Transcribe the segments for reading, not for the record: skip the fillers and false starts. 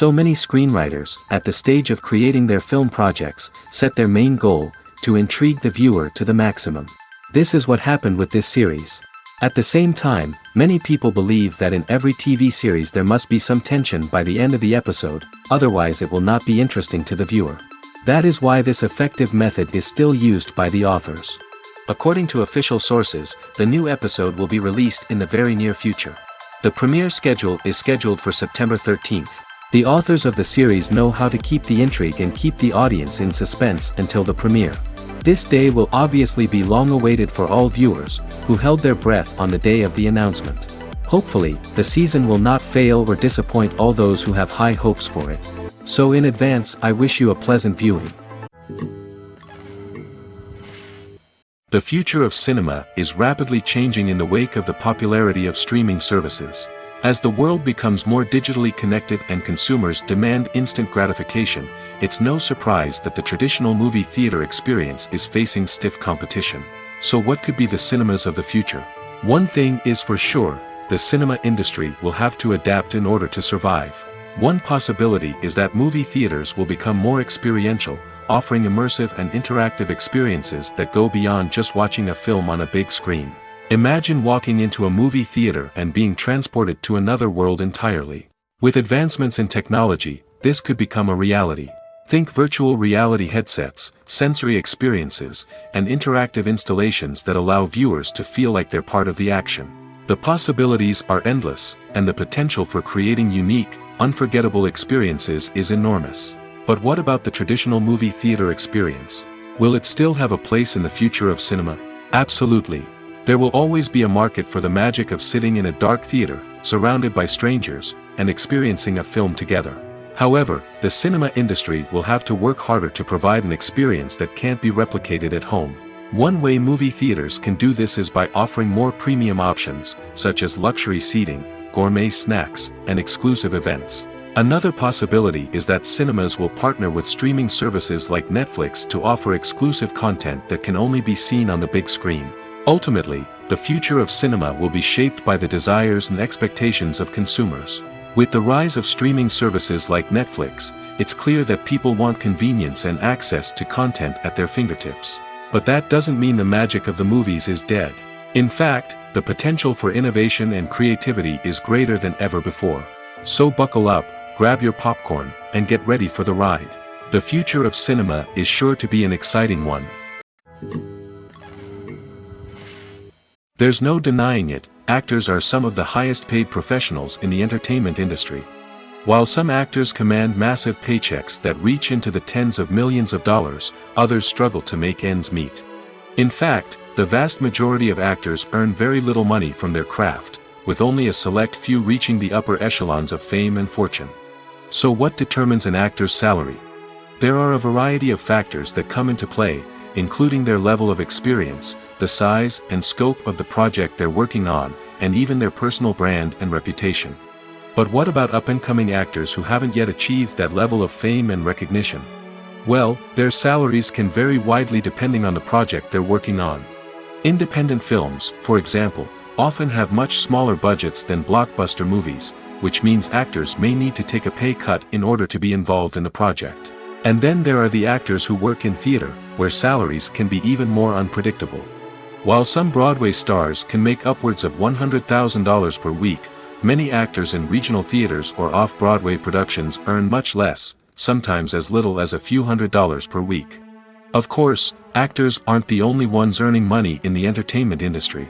So many screenwriters, at the stage of creating their film projects, set their main goal, to intrigue the viewer to the maximum. This is what happened with this series. At the same time, many people believe that in every TV series there must be some tension by the end of the episode, otherwise it will not be interesting to the viewer. That is why this effective method is still used by the authors. According to official sources, the new episode will be released in the very near future. The premiere schedule is scheduled for September 13th. The authors of the series know how to keep the intrigue and keep the audience in suspense until the premiere. This day will obviously be long awaited for all viewers, who held their breath on the day of the announcement. Hopefully, the season will not fail or disappoint all those who have high hopes for it. So in advance, I wish you a pleasant viewing. The future of cinema is rapidly changing in the wake of the popularity of streaming services. As the world becomes more digitally connected and consumers demand instant gratification, it's no surprise that the traditional movie theater experience is facing stiff competition. So what could be the cinemas of the future? One thing is for sure, the cinema industry will have to adapt in order to survive. One possibility is that movie theaters will become more experiential, offering immersive and interactive experiences that go beyond just watching a film on a big screen. Imagine walking into a movie theater and being transported to another world entirely. With advancements in technology, this could become a reality. Think virtual reality headsets, sensory experiences, and interactive installations that allow viewers to feel like they're part of the action. The possibilities are endless, and the potential for creating unique, unforgettable experiences is enormous. But what about the traditional movie theater experience? Will it still have a place in the future of cinema? Absolutely. There will always be a market for the magic of sitting in a dark theater, surrounded by strangers, and experiencing a film together. However, the cinema industry will have to work harder to provide an experience that can't be replicated at home. One way movie theaters can do this is by offering more premium options, such as luxury seating, gourmet snacks, and exclusive events. Another possibility is that cinemas will partner with streaming services like Netflix to offer exclusive content that can only be seen on the big screen. Ultimately, the future of cinema will be shaped by the desires and expectations of consumers. With the rise of streaming services like Netflix, it's clear that people want convenience and access to content at their fingertips. But that doesn't mean the magic of the movies is dead. In fact, the potential for innovation and creativity is greater than ever before. So buckle up, grab your popcorn, and get ready for the ride. The future of cinema is sure to be an exciting one. There's no denying it, actors are some of the highest paid professionals in the entertainment industry. While some actors command massive paychecks that reach into the tens of millions of dollars, others struggle to make ends meet. In fact, the vast majority of actors earn very little money from their craft, with only a select few reaching the upper echelons of fame and fortune. So what determines an actor's salary? There are a variety of factors that come into play, including their level of experience, the size and scope of the project they're working on, and even their personal brand and reputation. But what about up-and-coming actors who haven't yet achieved that level of fame and recognition? Well, their salaries can vary widely depending on the project they're working on. Independent films, for example, often have much smaller budgets than blockbuster movies, which means actors may need to take a pay cut in order to be involved in the project. And then there are the actors who work in theater, where salaries can be even more unpredictable. While some Broadway stars can make upwards of $100,000 per week, many actors in regional theaters or off-Broadway productions earn much less, sometimes as little as a few $100s per week. Of course, actors aren't the only ones earning money in the entertainment industry.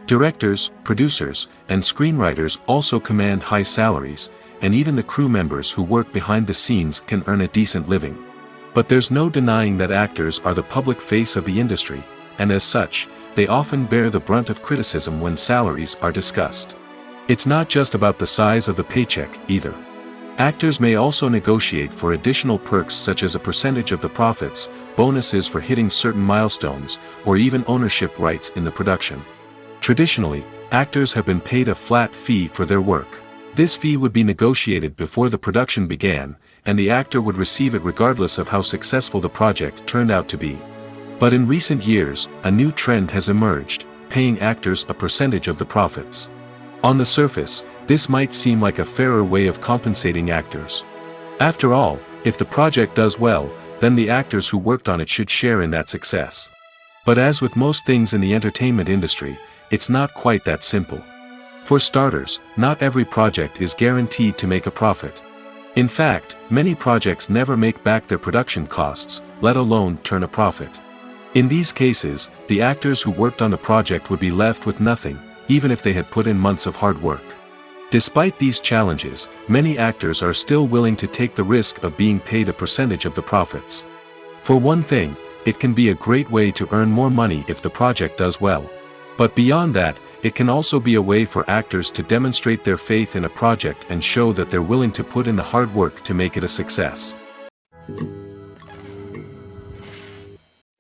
Directors, producers, and screenwriters also command high salaries, and even the crew members who work behind the scenes can earn a decent living. But there's no denying that actors are the public face of the industry, and as such, they often bear the brunt of criticism when salaries are discussed. It's not just about the size of the paycheck, either. Actors may also negotiate for additional perks such as a percentage of the profits, bonuses for hitting certain milestones, or even ownership rights in the production. Traditionally, actors have been paid a flat fee for their work. This fee would be negotiated before the production began, and the actor would receive it regardless of how successful the project turned out to be. But in recent years, a new trend has emerged, paying actors a percentage of the profits. On the surface, this might seem like a fairer way of compensating actors. After all, if the project does well, then the actors who worked on it should share in that success. But as with most things in the entertainment industry, it's not quite that simple. For starters, not every project is guaranteed to make a profit. In fact, many projects never make back their production costs, let alone turn a profit. In these cases, the actors who worked on the project would be left with nothing, even if they had put in months of hard work. Despite these challenges, many actors are still willing to take the risk of being paid a percentage of the profits. For one thing, it can be a great way to earn more money if the project does well. But beyond that, it can also be a way for actors to demonstrate their faith in a project and show that they're willing to put in the hard work to make it a success.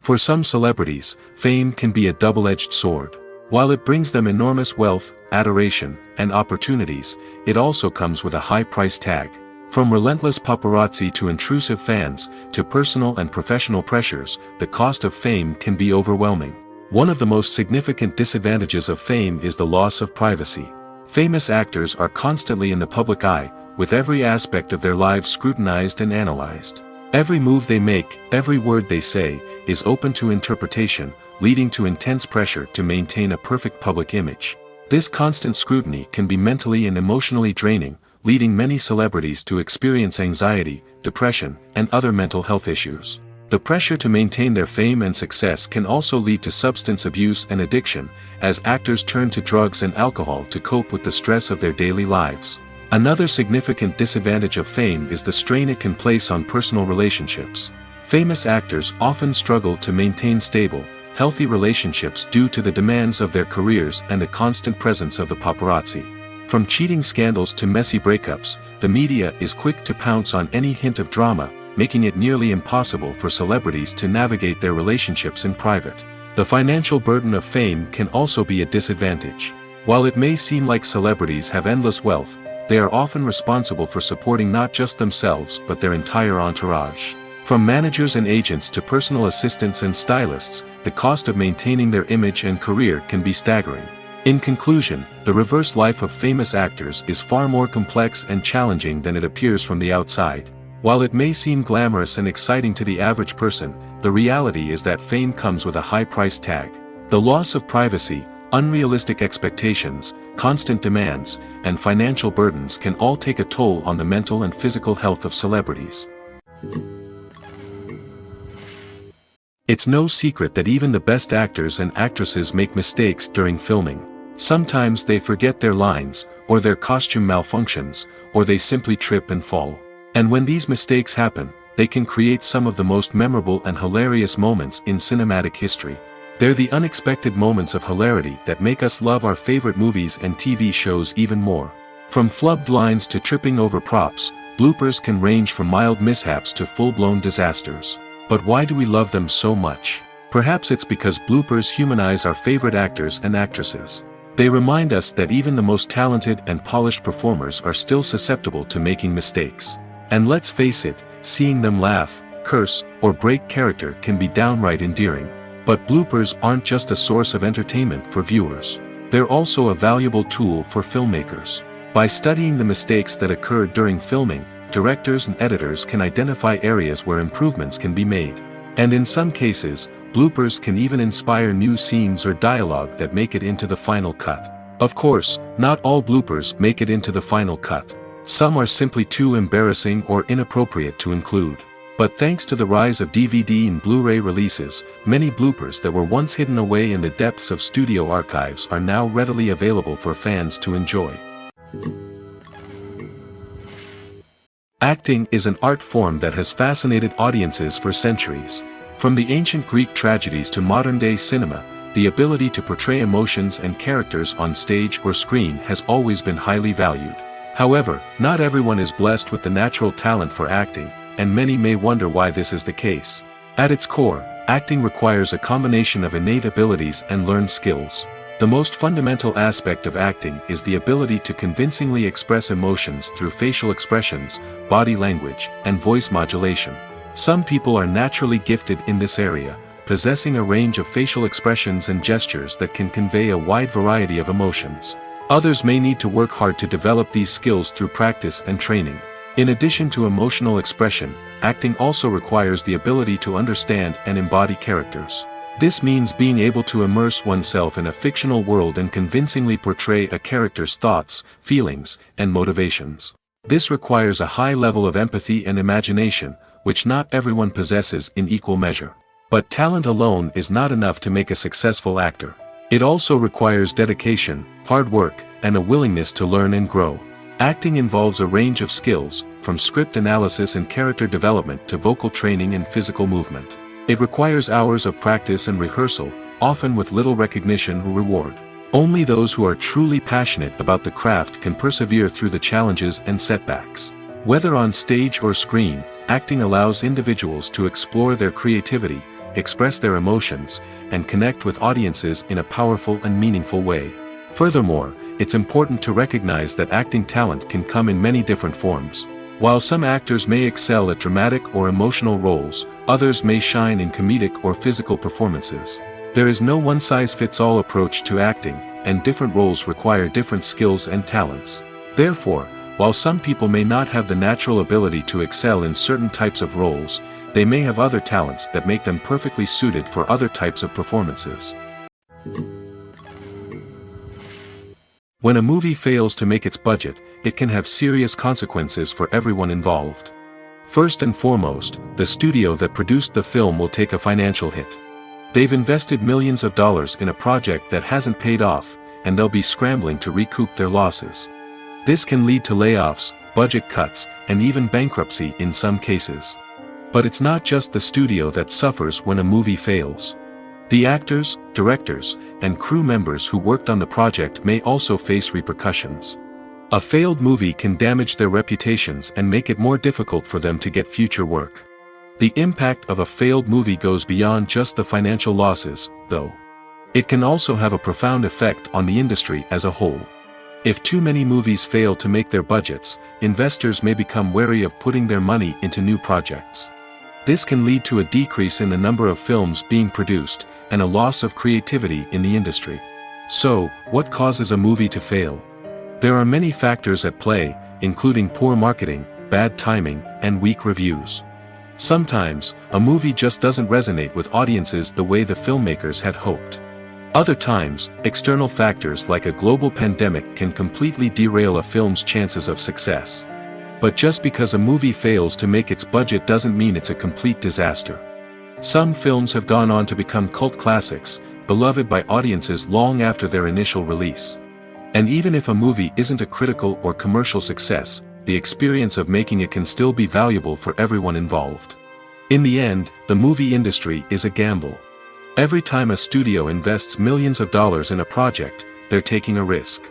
For some celebrities, fame can be a double-edged sword. While it brings them enormous wealth, adoration, and opportunities, it also comes with a high price tag. From relentless paparazzi to intrusive fans, to personal and professional pressures, the cost of fame can be overwhelming. One of the most significant disadvantages of fame is the loss of privacy. Famous actors are constantly in the public eye, with every aspect of their lives scrutinized and analyzed. Every move they make, every word they say, is open to interpretation, leading to intense pressure to maintain a perfect public image. This constant scrutiny can be mentally and emotionally draining, leading many celebrities to experience anxiety, depression, and other mental health issues. The pressure to maintain their fame and success can also lead to substance abuse and addiction, as actors turn to drugs and alcohol to cope with the stress of their daily lives. Another significant disadvantage of fame is the strain it can place on personal relationships. Famous actors often struggle to maintain stable, healthy relationships due to the demands of their careers and the constant presence of the paparazzi. From cheating scandals to messy breakups, the media is quick to pounce on any hint of drama, making it nearly impossible for celebrities to navigate their relationships in private. The financial burden of fame can also be a disadvantage. While it may seem like celebrities have endless wealth, they are often responsible for supporting not just themselves but their entire entourage. From managers and agents to personal assistants and stylists, the cost of maintaining their image and career can be staggering. In conclusion, the reverse life of famous actors is far more complex and challenging than it appears from the outside. While it may seem glamorous and exciting to the average person, the reality is that fame comes with a high price tag. The loss of privacy, unrealistic expectations, constant demands, and financial burdens can all take a toll on the mental and physical health of celebrities. It's no secret that even the best actors and actresses make mistakes during filming. Sometimes they forget their lines, or their costume malfunctions, or they simply trip and fall. And when these mistakes happen, they can create some of the most memorable and hilarious moments in cinematic history. They're the unexpected moments of hilarity that make us love our favorite movies and TV shows even more. From flubbed lines to tripping over props, bloopers can range from mild mishaps to full-blown disasters. But why do we love them so much? Perhaps it's because bloopers humanize our favorite actors and actresses. They remind us that even the most talented and polished performers are still susceptible to making mistakes. And let's face it, seeing them laugh, curse, or break character can be downright endearing. But bloopers aren't just a source of entertainment for viewers. They're also a valuable tool for filmmakers. By studying the mistakes that occurred during filming, directors and editors can identify areas where improvements can be made. And in some cases, bloopers can even inspire new scenes or dialogue that make it into the final cut. Of course, not all bloopers make it into the final cut. Some are simply too embarrassing or inappropriate to include. But thanks to the rise of DVD and Blu-ray releases, many bloopers that were once hidden away in the depths of studio archives are now readily available for fans to enjoy. Acting is an art form that has fascinated audiences for centuries. From the ancient Greek tragedies to modern-day cinema, the ability to portray emotions and characters on stage or screen has always been highly valued. However, not everyone is blessed with the natural talent for acting, and many may wonder why this is the case. At its core, acting requires a combination of innate abilities and learned skills. The most fundamental aspect of acting is the ability to convincingly express emotions through facial expressions, body language, and voice modulation. Some people are naturally gifted in this area, possessing a range of facial expressions and gestures that can convey a wide variety of emotions. Others may need to work hard to develop these skills through practice and training. In addition to emotional expression, acting also requires the ability to understand and embody characters. This means being able to immerse oneself in a fictional world and convincingly portray a character's thoughts, feelings, and motivations. This requires a high level of empathy and imagination, which not everyone possesses in equal measure. But talent alone is not enough to make a successful actor. It also requires dedication, hard work, and a willingness to learn and grow. Acting involves a range of skills, from script analysis and character development to vocal training and physical movement. It requires hours of practice and rehearsal, often with little recognition or reward. Only those who are truly passionate about the craft can persevere through the challenges and setbacks. Whether on stage or screen, acting allows individuals to explore their creativity, express their emotions, and connect with audiences in a powerful and meaningful way. Furthermore, it's important to recognize that acting talent can come in many different forms. While some actors may excel at dramatic or emotional roles, others may shine in comedic or physical performances. There is no one-size-fits-all approach to acting, and different roles require different skills and talents. Therefore, while some people may not have the natural ability to excel in certain types of roles, they may have other talents that make them perfectly suited for other types of performances. When a movie fails to make its budget, it can have serious consequences for everyone involved. First and foremost, the studio that produced the film will take a financial hit. They've invested millions of dollars in a project that hasn't paid off, and they'll be scrambling to recoup their losses. This can lead to layoffs, budget cuts, and even bankruptcy in some cases. But it's not just the studio that suffers when a movie fails. The actors, directors, and crew members who worked on the project may also face repercussions. A failed movie can damage their reputations and make it more difficult for them to get future work. The impact of a failed movie goes beyond just the financial losses, though. It can also have a profound effect on the industry as a whole. If too many movies fail to make their budgets, investors may become wary of putting their money into new projects. This can lead to a decrease in the number of films being produced, and a loss of creativity in the industry. So, what causes a movie to fail? There are many factors at play, including poor marketing, bad timing, and weak reviews. Sometimes, a movie just doesn't resonate with audiences the way the filmmakers had hoped. Other times, external factors like a global pandemic can completely derail a film's chances of success. But just because a movie fails to make its budget doesn't mean it's a complete disaster. Some films have gone on to become cult classics, beloved by audiences long after their initial release. And even if a movie isn't a critical or commercial success, the experience of making it can still be valuable for everyone involved. In the end, the movie industry is a gamble. Every time a studio invests millions of dollars in a project, they're taking a risk.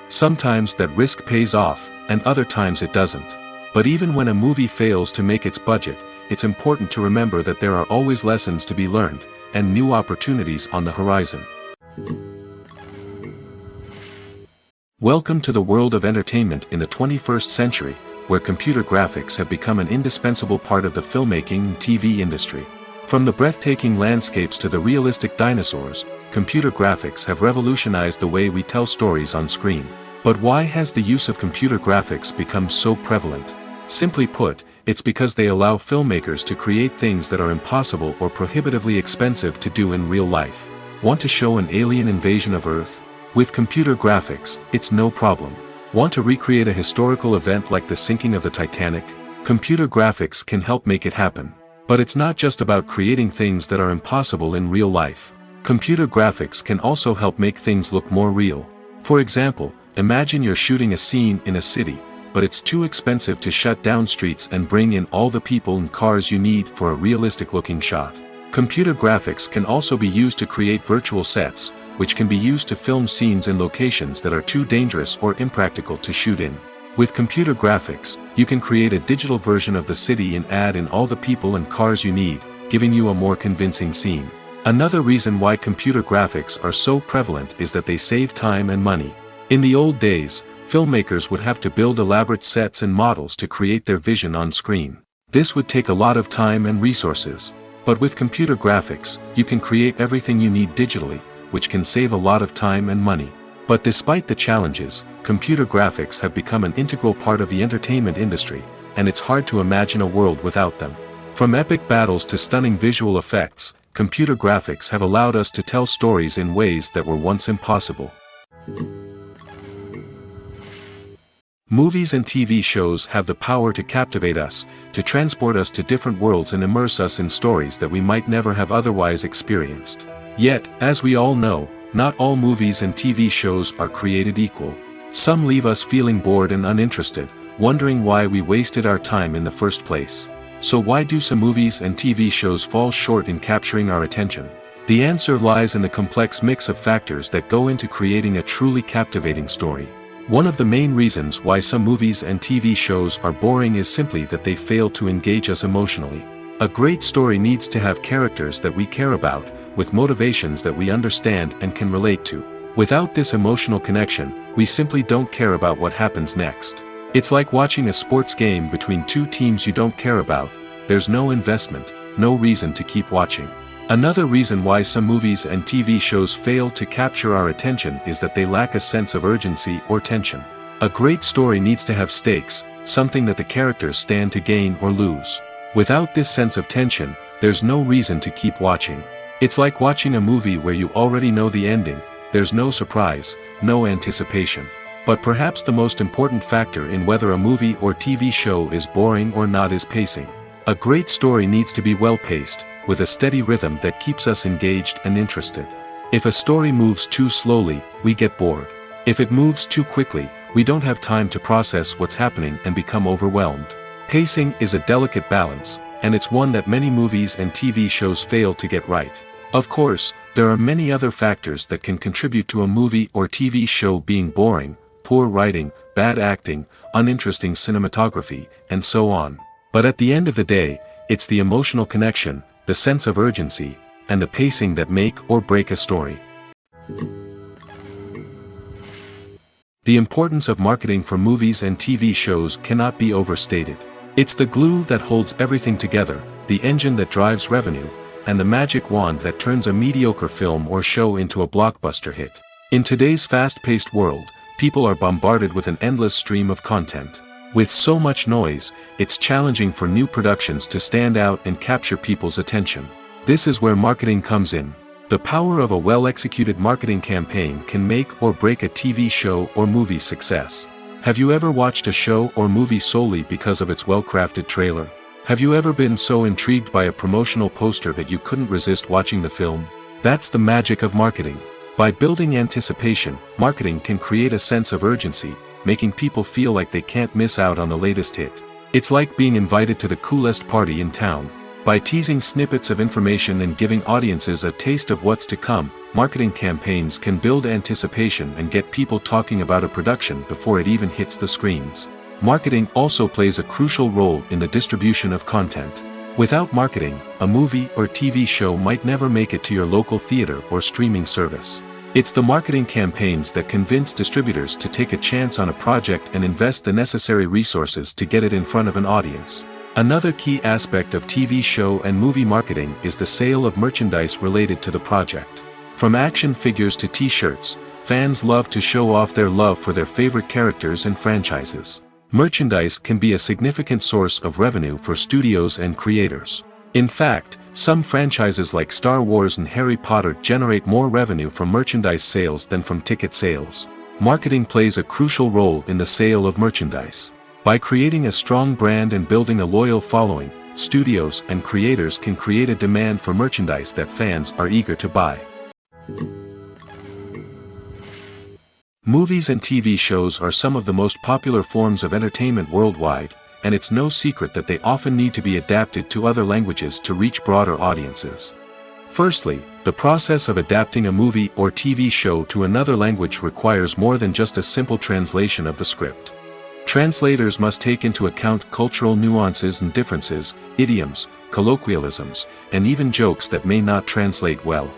Sometimes that risk pays off, and other times it doesn't. But even when a movie fails to make its budget, it's important to remember that there are always lessons to be learned, and new opportunities on the horizon. Welcome to the world of entertainment in the 21st century, where computer graphics have become an indispensable part of the filmmaking and TV industry. From the breathtaking landscapes to the realistic dinosaurs, computer graphics have revolutionized the way we tell stories on screen. But why has the use of computer graphics become so prevalent? Simply put, it's because they allow filmmakers to create things that are impossible or prohibitively expensive to do in real life. Want to show an alien invasion of Earth? With computer graphics, it's no problem. Want to recreate a historical event like the sinking of the Titanic? Computer graphics can help make it happen. But it's not just about creating things that are impossible in real life. Computer graphics can also help make things look more real. For example, imagine you're shooting a scene in a city, but it's too expensive to shut down streets and bring in all the people and cars you need for a realistic-looking shot. Computer graphics can also be used to create virtual sets, which can be used to film scenes in locations that are too dangerous or impractical to shoot in. With computer graphics, you can create a digital version of the city and add in all the people and cars you need, giving you a more convincing scene. Another reason why computer graphics are so prevalent is that they save time and money. In the old days, filmmakers would have to build elaborate sets and models to create their vision on screen. This would take a lot of time and resources. But with computer graphics, you can create everything you need digitally, which can save a lot of time and money. But despite the challenges, computer graphics have become an integral part of the entertainment industry, and it's hard to imagine a world without them. From epic battles to stunning visual effects, computer graphics have allowed us to tell stories in ways that were once impossible. Movies and TV shows have the power to captivate us, to transport us to different worlds and immerse us in stories that we might never have otherwise experienced. Yet, as we all know, not all movies and TV shows are created equal. Some leave us feeling bored and uninterested, wondering why we wasted our time in the first place. So why do some movies and TV shows fall short in capturing our attention? The answer lies in the complex mix of factors that go into creating a truly captivating story. One of the main reasons why some movies and TV shows are boring is simply that they fail to engage us emotionally. A great story needs to have characters that we care about, with motivations that we understand and can relate to. Without this emotional connection, we simply don't care about what happens next. It's like watching a sports game between two teams you don't care about. There's no investment, no reason to keep watching. Another reason why some movies and TV shows fail to capture our attention is that they lack a sense of urgency or tension. A great story needs to have stakes, something that the characters stand to gain or lose. Without this sense of tension, there's no reason to keep watching. It's like watching a movie where you already know the ending, there's no surprise, no anticipation. But perhaps the most important factor in whether a movie or TV show is boring or not is pacing. A great story needs to be well-paced, with a steady rhythm that keeps us engaged and interested. If a story moves too slowly, we get bored. If it moves too quickly, we don't have time to process what's happening and become overwhelmed. Pacing is a delicate balance, and it's one that many movies and TV shows fail to get right. Of course, there are many other factors that can contribute to a movie or TV show being boring: poor writing, bad acting, uninteresting cinematography, and so on. But at the end of the day, it's the emotional connection, the sense of urgency, and the pacing that make or break a story. The importance of marketing for movies and TV shows cannot be overstated. It's the glue that holds everything together, the engine that drives revenue, and the magic wand that turns a mediocre film or show into a blockbuster hit. In today's fast-paced world, people are bombarded with an endless stream of content. With so much noise, it's challenging for new productions to stand out and capture people's attention. This is where marketing comes in. The power of a well-executed marketing campaign can make or break a TV show or movie's success. Have you ever watched a show or movie solely because of its well-crafted trailer? Have you ever been so intrigued by a promotional poster that you couldn't resist watching the film? That's the magic of marketing. By building anticipation, marketing can create a sense of urgency, making people feel like they can't miss out on the latest hit. It's like being invited to the coolest party in town. By teasing snippets of information and giving audiences a taste of what's to come, marketing campaigns can build anticipation and get people talking about a production before it even hits the screens. Marketing also plays a crucial role in the distribution of content. Without marketing, a movie or TV show might never make it to your local theater or streaming service. It's the marketing campaigns that convince distributors to take a chance on a project and invest the necessary resources to get it in front of an audience. Another key aspect of TV show and movie marketing is the sale of merchandise related to the project. From action figures to t-shirts, fans love to show off their love for their favorite characters and franchises. Merchandise can be a significant source of revenue for studios and creators. In fact, Some franchises like Star Wars and Harry Potter generate more revenue from merchandise sales than from ticket sales. Marketing plays a crucial role in the sale of merchandise. By creating a strong brand and building a loyal following, studios and creators can create a demand for merchandise that fans are eager to buy. Movies and TV shows are some of the most popular forms of entertainment worldwide, and it's no secret that they often need to be adapted to other languages to reach broader audiences. Firstly, the process of adapting a movie or TV show to another language requires more than just a simple translation of the script. Translators must take into account cultural nuances and differences, idioms, colloquialisms, and even jokes that may not translate well.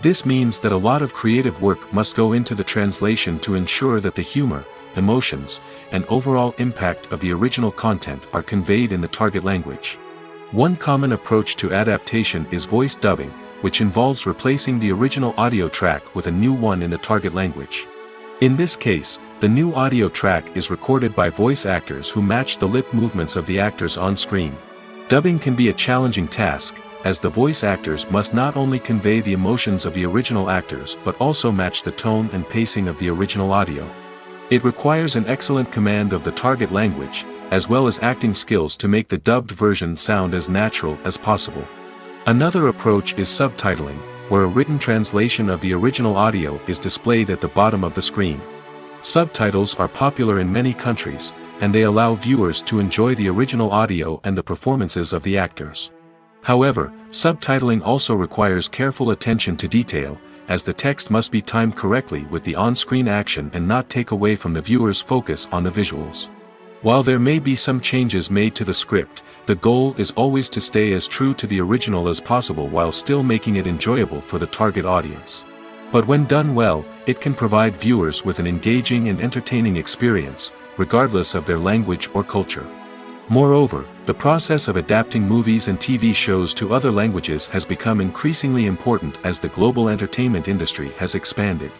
This means that a lot of creative work must go into the translation to ensure that the humor, emotions, and overall impact of the original content are conveyed in the target language. One common approach to adaptation is voice dubbing, which involves replacing the original audio track with a new one in the target language. In this case, the new audio track is recorded by voice actors who match the lip movements of the actors on screen. Dubbing can be a challenging task, as the voice actors must not only convey the emotions of the original actors but also match the tone and pacing of the original audio. It requires an excellent command of the target language, as well as acting skills to make the dubbed version sound as natural as possible. Another approach is subtitling, where a written translation of the original audio is displayed at the bottom of the screen. Subtitles are popular in many countries, and they allow viewers to enjoy the original audio and the performances of the actors. However, subtitling also requires careful attention to detail, as the text must be timed correctly with the on-screen action and not take away from the viewer's focus on the visuals. While there may be some changes made to the script, the goal is always to stay as true to the original as possible while still making it enjoyable for the target audience. But when done well, it can provide viewers with an engaging and entertaining experience, regardless of their language or culture. Moreover, the process of adapting movies and TV shows to other languages has become increasingly important as the global entertainment industry has expanded.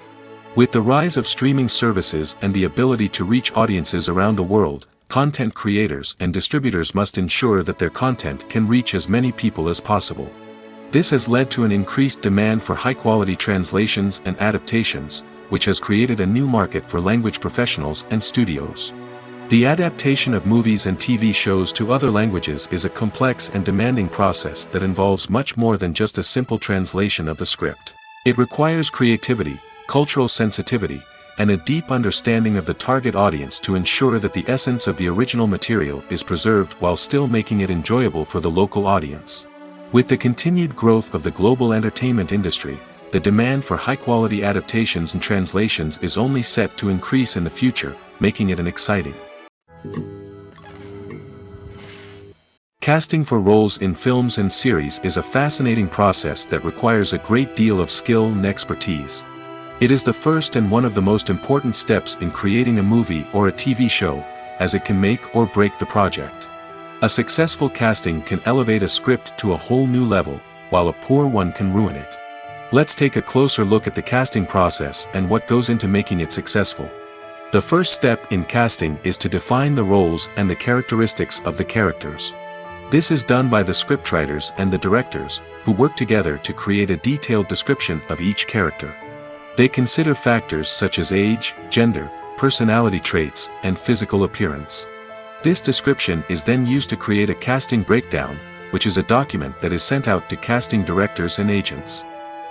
With the rise of streaming services and the ability to reach audiences around the world, content creators and distributors must ensure that their content can reach as many people as possible. This has led to an increased demand for high-quality translations and adaptations, which has created a new market for language professionals and studios. The adaptation of movies and TV shows to other languages is a complex and demanding process that involves much more than just a simple translation of the script. It requires creativity, cultural sensitivity, and a deep understanding of the target audience to ensure that the essence of the original material is preserved while still making it enjoyable for the local audience. With the continued growth of the global entertainment industry, the demand for high-quality adaptations and translations is only set to increase in the future, making it an exciting. Casting for roles in films and series is a fascinating process that requires a great deal of skill and expertise. It is the first and one of the most important steps in creating a movie or a TV show, as it can make or break the project. A successful casting can elevate a script to a whole new level, while a poor one can ruin it. Let's take a closer look at the casting process and what goes into making it successful. The first step in casting is to define the roles and the characteristics of the characters. This is done by the scriptwriters and the directors, who work together to create a detailed description of each character. They consider factors such as age, gender, personality traits, and physical appearance. This description is then used to create a casting breakdown, which is a document that is sent out to casting directors and agents.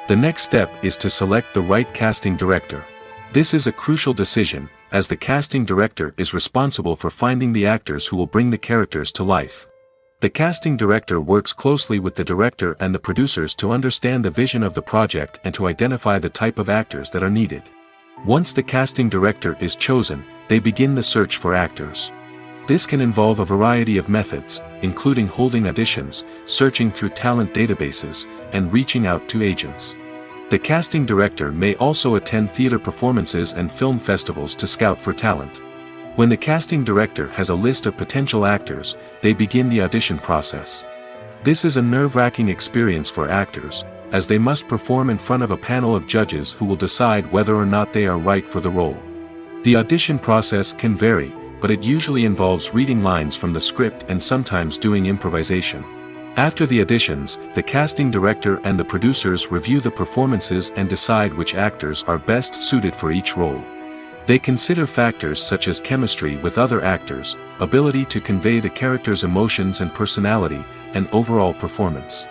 The next step is to select the right casting director. This is a crucial decision, as the casting director is responsible for finding the actors who will bring the characters to life. The casting director works closely with the director and the producers to understand the vision of the project and to identify the type of actors that are needed. Once the casting director is chosen, they begin the search for actors. This can involve a variety of methods, including holding auditions, searching through talent databases, and reaching out to agents. The casting director may also attend theater performances and film festivals to scout for talent. When the casting director has a list of potential actors, they begin the audition process. This is a nerve-wracking experience for actors, as they must perform in front of a panel of judges who will decide whether or not they are right for the role. The audition process can vary, but it usually involves reading lines from the script and sometimes doing improvisation. After the auditions, the casting director and the producers review the performances and decide which actors are best suited for each role. They consider factors such as chemistry with other actors, ability to convey the character's emotions and personality, and overall performance.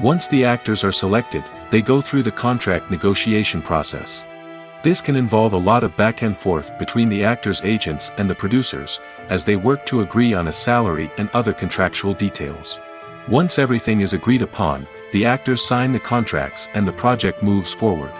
Once the actors are selected, they go through the contract negotiation process. This can involve a lot of back and forth between the actors' agents and the producers, as they work to agree on a salary and other contractual details. Once everything is agreed upon, the actors sign the contracts and the project moves forward.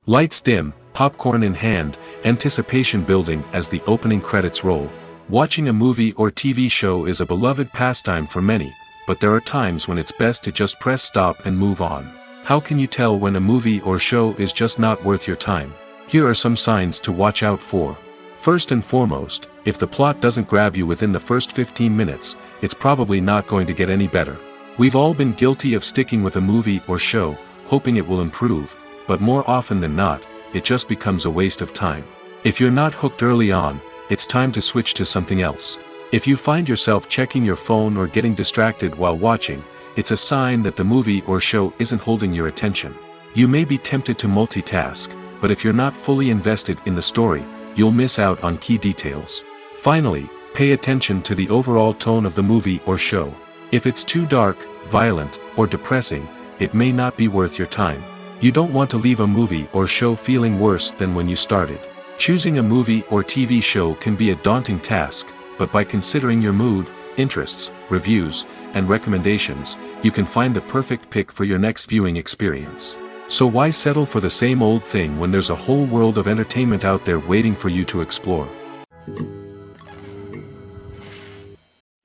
Lights dim, popcorn in hand, anticipation building as the opening credits roll. Watching a movie or TV show is a beloved pastime for many, but there are times when it's best to just press stop and move on. How can you tell when a movie or show is just not worth your time? Here are some signs to watch out for. First and foremost, if the plot doesn't grab you within the first 15 minutes, it's probably not going to get any better. We've all been guilty of sticking with a movie or show, hoping it will improve, but more often than not, it just becomes a waste of time. If you're not hooked early on, it's time to switch to something else. If you find yourself checking your phone or getting distracted while watching, it's a sign that the movie or show isn't holding your attention. You may be tempted to multitask, but if you're not fully invested in the story, you'll miss out on key details. Finally, pay attention to the overall tone of the movie or show. If it's too dark, violent, or depressing, it may not be worth your time. You don't want to leave a movie or show feeling worse than when you started. Choosing a movie or TV show can be a daunting task, but by considering your mood, interests, reviews, and recommendations, you can find the perfect pick for your next viewing experience. So why settle for the same old thing when there's a whole world of entertainment out there waiting for you to explore?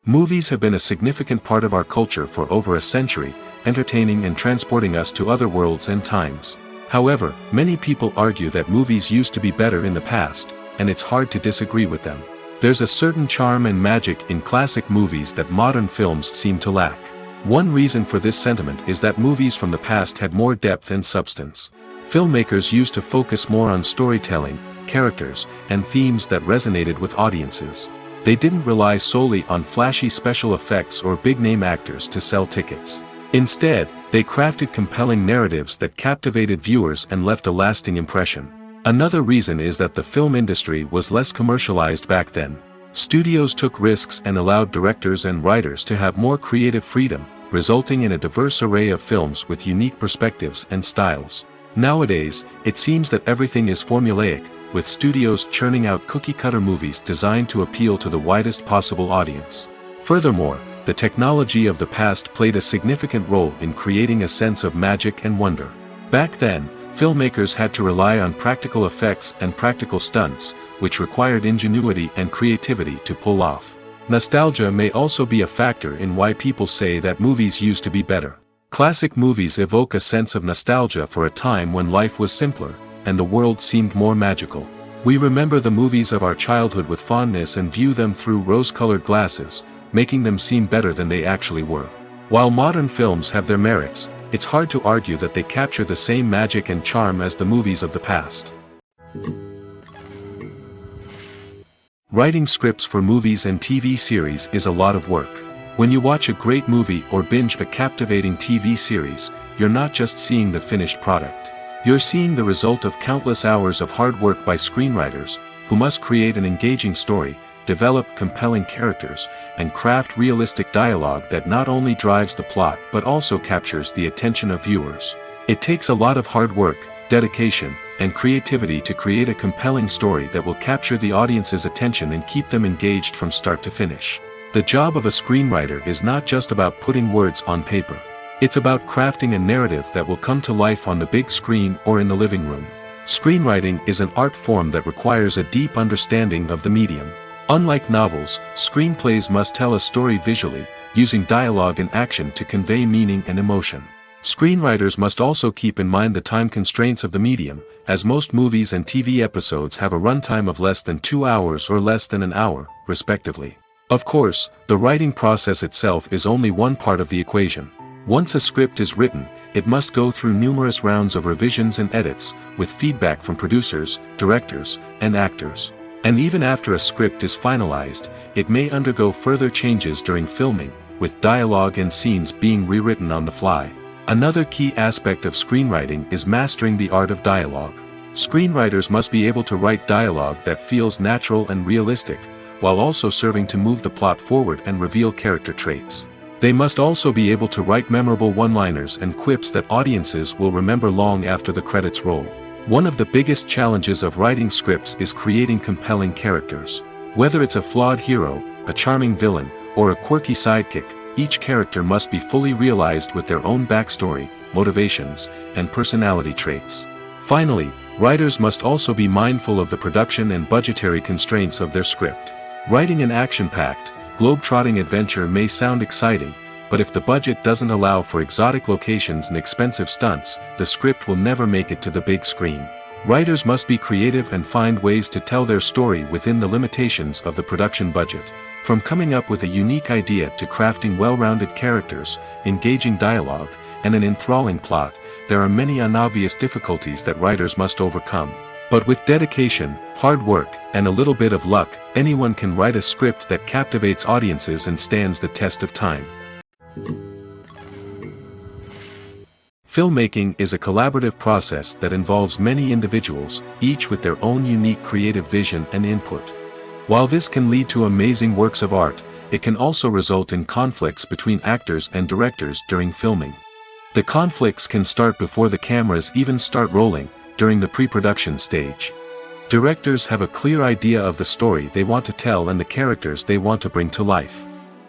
Movies have been a significant part of our culture for over a century, entertaining and transporting us to other worlds and times. However, many people argue that movies used to be better in the past, and it's hard to disagree with them. There's a certain charm and magic in classic movies that modern films seem to lack. One reason for this sentiment is that movies from the past had more depth and substance. Filmmakers used to focus more on storytelling, characters, and themes that resonated with audiences. They didn't rely solely on flashy special effects or big-name actors to sell tickets. Instead, they crafted compelling narratives that captivated viewers and left a lasting impression. Another reason is that the film industry was less commercialized back then. Studios took risks and allowed directors and writers to have more creative freedom, resulting in a diverse array of films with unique perspectives and styles. Nowadays, it seems that everything is formulaic, with studios churning out cookie-cutter movies designed to appeal to the widest possible audience. Furthermore, the technology of the past played a significant role in creating a sense of magic and wonder. Back then, filmmakers had to rely on practical effects and practical stunts, which required ingenuity and creativity to pull off. Nostalgia may also be a factor in why people say that movies used to be better. Classic movies evoke a sense of nostalgia for a time when life was simpler, and the world seemed more magical. We remember the movies of our childhood with fondness and view them through rose-colored glasses, making them seem better than they actually were. While modern films have their merits, it's hard to argue that they capture the same magic and charm as the movies of the past. Writing scripts for movies and TV series is a lot of work. When you watch a great movie or binge a captivating TV series, you're not just seeing the finished product. You're seeing the result of countless hours of hard work by screenwriters, who must create an engaging story, develop compelling characters, and craft realistic dialogue that not only drives the plot but also captures the attention of viewers. It takes a lot of hard work, dedication, and creativity to create a compelling story that will capture the audience's attention and keep them engaged from start to finish. The job of a screenwriter is not just about putting words on paper. It's about crafting a narrative that will come to life on the big screen or in the living room. Screenwriting is an art form that requires a deep understanding of the medium. Unlike novels, screenplays must tell a story visually, using dialogue and action to convey meaning and emotion. Screenwriters must also keep in mind the time constraints of the medium, as most movies and TV episodes have a runtime of less than 2 hours or less than an hour, respectively. Of course, the writing process itself is only one part of the equation. Once a script is written, it must go through numerous rounds of revisions and edits, with feedback from producers, directors, and actors. And even after a script is finalized, it may undergo further changes during filming, with dialogue and scenes being rewritten on the fly. Another key aspect of screenwriting is mastering the art of dialogue. Screenwriters must be able to write dialogue that feels natural and realistic, while also serving to move the plot forward and reveal character traits. They must also be able to write memorable one-liners and quips that audiences will remember long after the credits roll. One of the biggest challenges of writing scripts is creating compelling characters. Whether it's a flawed hero, a charming villain, or a quirky sidekick, each character must be fully realized with their own backstory, motivations, and personality traits. Finally, writers must also be mindful of the production and budgetary constraints of their script. Writing an action-packed, globe-trotting adventure may sound exciting, but if the budget doesn't allow for exotic locations and expensive stunts, the script will never make it to the big screen. Writers must be creative and find ways to tell their story within the limitations of the production budget. From coming up with a unique idea to crafting well-rounded characters, engaging dialogue, and an enthralling plot, there are many unobvious difficulties that writers must overcome. But with dedication, hard work, and a little bit of luck, anyone can write a script that captivates audiences and stands the test of time. Filmmaking is a collaborative process that involves many individuals, each with their own unique creative vision and input. While this can lead to amazing works of art, it can also result in conflicts between actors and directors during filming. The conflicts can start before the cameras even start rolling, during the pre-production stage. Directors have a clear idea of the story they want to tell and the characters they want to bring to life.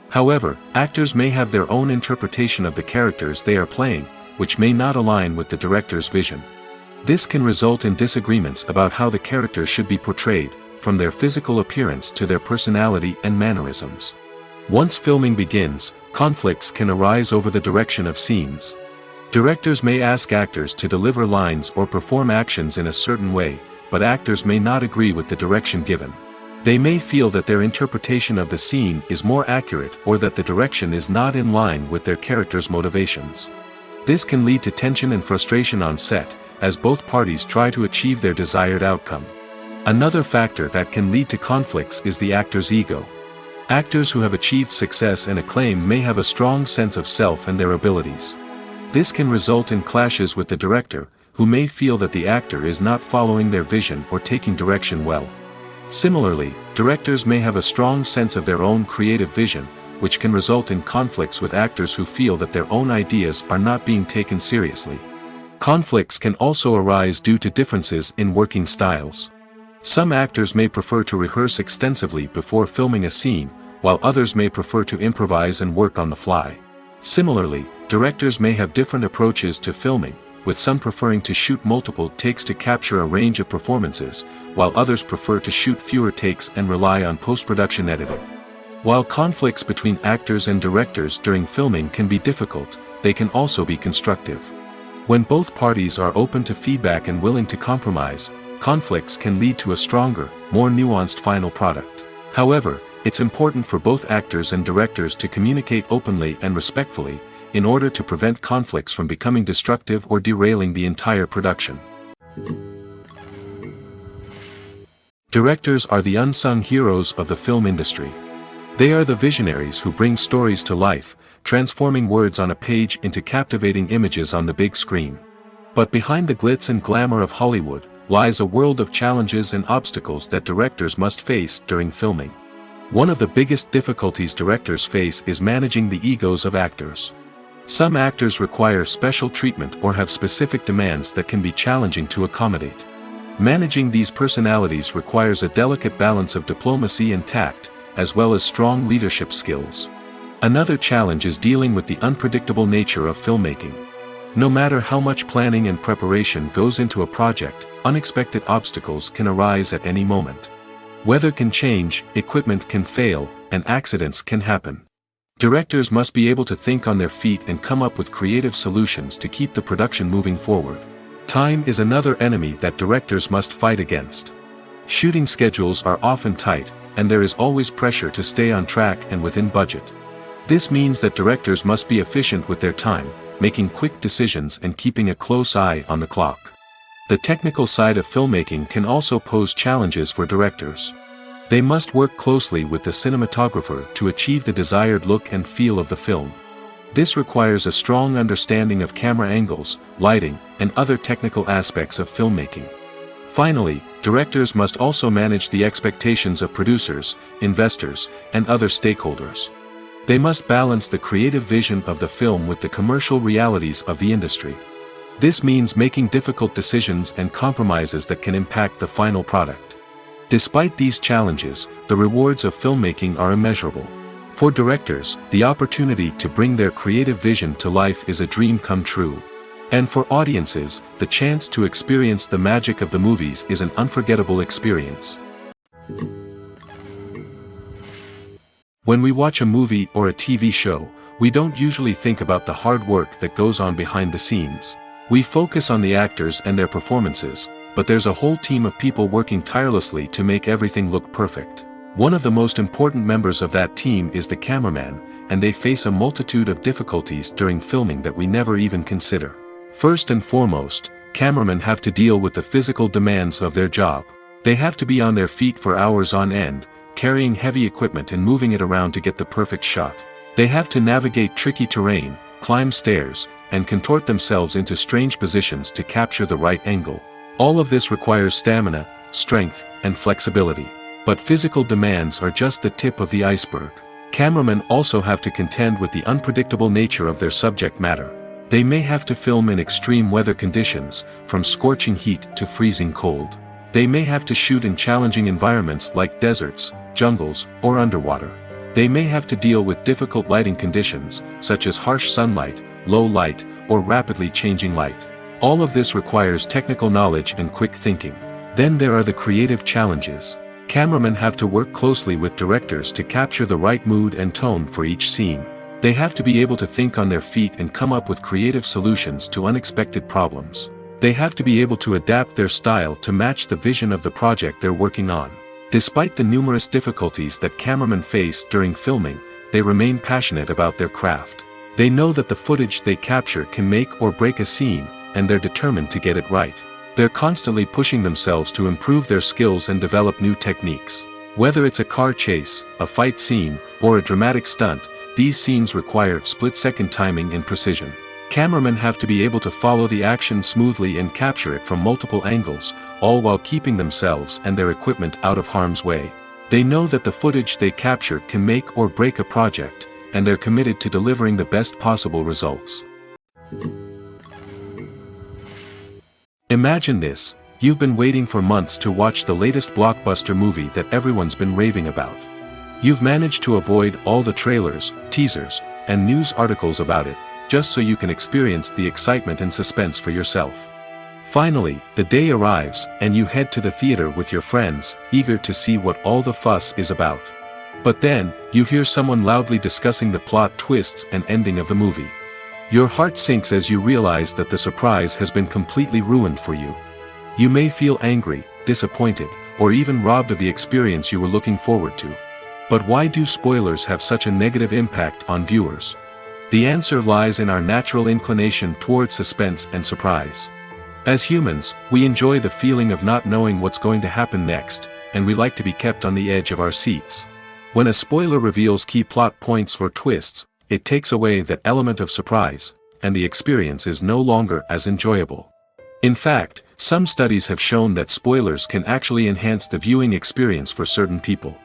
However, actors may have their own interpretation of the characters they are playing, which may not align with the director's vision. This can result in disagreements about how the characters should be portrayed, from their physical appearance to their personality and mannerisms. Once filming begins, conflicts can arise over the direction of scenes. Directors may ask actors to deliver lines or perform actions in a certain way, but actors may not agree with the direction given. They may feel that their interpretation of the scene is more accurate or that the direction is not in line with their character's motivations. This can lead to tension and frustration on set, as both parties try to achieve their desired outcome. Another factor that can lead to conflicts is the actor's ego. Actors who have achieved success and acclaim may have a strong sense of self and their abilities. This can result in clashes with the director, who may feel that the actor is not following their vision or taking direction well. Similarly, directors may have a strong sense of their own creative vision, which can result in conflicts with actors who feel that their own ideas are not being taken seriously. Conflicts can also arise due to differences in working styles. Some actors may prefer to rehearse extensively before filming a scene, while others may prefer to improvise and work on the fly. Similarly, directors may have different approaches to filming, with some preferring to shoot multiple takes to capture a range of performances, while others prefer to shoot fewer takes and rely on post-production editing. While conflicts between actors and directors during filming can be difficult, they can also be constructive. When both parties are open to feedback and willing to compromise, conflicts can lead to a stronger, more nuanced final product. However, it's important for both actors and directors to communicate openly and respectfully, in order to prevent conflicts from becoming destructive or derailing the entire production. Directors are the unsung heroes of the film industry. They are the visionaries who bring stories to life, transforming words on a page into captivating images on the big screen. But behind the glitz and glamour of Hollywood, lies a world of challenges and obstacles that directors must face during filming. One of the biggest difficulties directors face is managing the egos of actors. Some actors require special treatment or have specific demands that can be challenging to accommodate. Managing these personalities requires a delicate balance of diplomacy and tact, as well as strong leadership skills. Another challenge is dealing with the unpredictable nature of filmmaking. No matter how much planning and preparation goes into a project, unexpected obstacles can arise at any moment. Weather can change, equipment can fail, and accidents can happen. Directors must be able to think on their feet and come up with creative solutions to keep the production moving forward. Time is another enemy that directors must fight against. Shooting schedules are often tight, and there is always pressure to stay on track and within budget. This means that directors must be efficient with their time, making quick decisions and keeping a close eye on the clock. The technical side of filmmaking can also pose challenges for directors. They must work closely with the cinematographer to achieve the desired look and feel of the film. This requires a strong understanding of camera angles, lighting, and other technical aspects of filmmaking. Finally, directors must also manage the expectations of producers, investors, and other stakeholders. They must balance the creative vision of the film with the commercial realities of the industry. This means making difficult decisions and compromises that can impact the final product. Despite these challenges, the rewards of filmmaking are immeasurable. For directors, the opportunity to bring their creative vision to life is a dream come true. And for audiences, the chance to experience the magic of the movies is an unforgettable experience. When we watch a movie or a TV show, we don't usually think about the hard work that goes on behind the scenes. We focus on the actors and their performances, but there's a whole team of people working tirelessly to make everything look perfect. One of the most important members of that team is the cameraman, and they face a multitude of difficulties during filming that we never even consider. First and foremost, cameramen have to deal with the physical demands of their job. They have to be on their feet for hours on end, carrying heavy equipment and moving it around to get the perfect shot. They have to navigate tricky terrain, climb stairs, and contort themselves into strange positions to capture the right angle. All of this requires stamina, strength, and flexibility. But physical demands are just the tip of the iceberg. Cameramen also have to contend with the unpredictable nature of their subject matter. They may have to film in extreme weather conditions, from scorching heat to freezing cold. They may have to shoot in challenging environments like deserts, jungles, or underwater. They may have to deal with difficult lighting conditions, such as harsh sunlight, low light, or rapidly changing light. All of this requires technical knowledge and quick thinking. Then there are the creative challenges. Cameramen have to work closely with directors to capture the right mood and tone for each scene. They have to be able to think on their feet and come up with creative solutions to unexpected problems. They have to be able to adapt their style to match the vision of the project they're working on. Despite the numerous difficulties that cameramen face during filming, they remain passionate about their craft. They know that the footage they capture can make or break a scene, and they're determined to get it right. They're constantly pushing themselves to improve their skills and develop new techniques. Whether it's a car chase, a fight scene, or a dramatic stunt, these scenes require split-second timing and precision. Cameramen have to be able to follow the action smoothly and capture it from multiple angles, all while keeping themselves and their equipment out of harm's way. They know that the footage they capture can make or break a project, and they're committed to delivering the best possible results. Imagine this: you've been waiting for months to watch the latest blockbuster movie that everyone's been raving about. You've managed to avoid all the trailers, teasers, and news articles about it, just so you can experience the excitement and suspense for yourself. Finally, the day arrives, and you head to the theater with your friends, eager to see what all the fuss is about. But then, you hear someone loudly discussing the plot twists and ending of the movie. Your heart sinks as you realize that the surprise has been completely ruined for you. You may feel angry, disappointed, or even robbed of the experience you were looking forward to. But why do spoilers have such a negative impact on viewers? The answer lies in our natural inclination towards suspense and surprise. As humans, we enjoy the feeling of not knowing what's going to happen next, and we like to be kept on the edge of our seats. When a spoiler reveals key plot points or twists, it takes away that element of surprise, and the experience is no longer as enjoyable. In fact, some studies have shown that spoilers can actually enhance the viewing experience for certain people.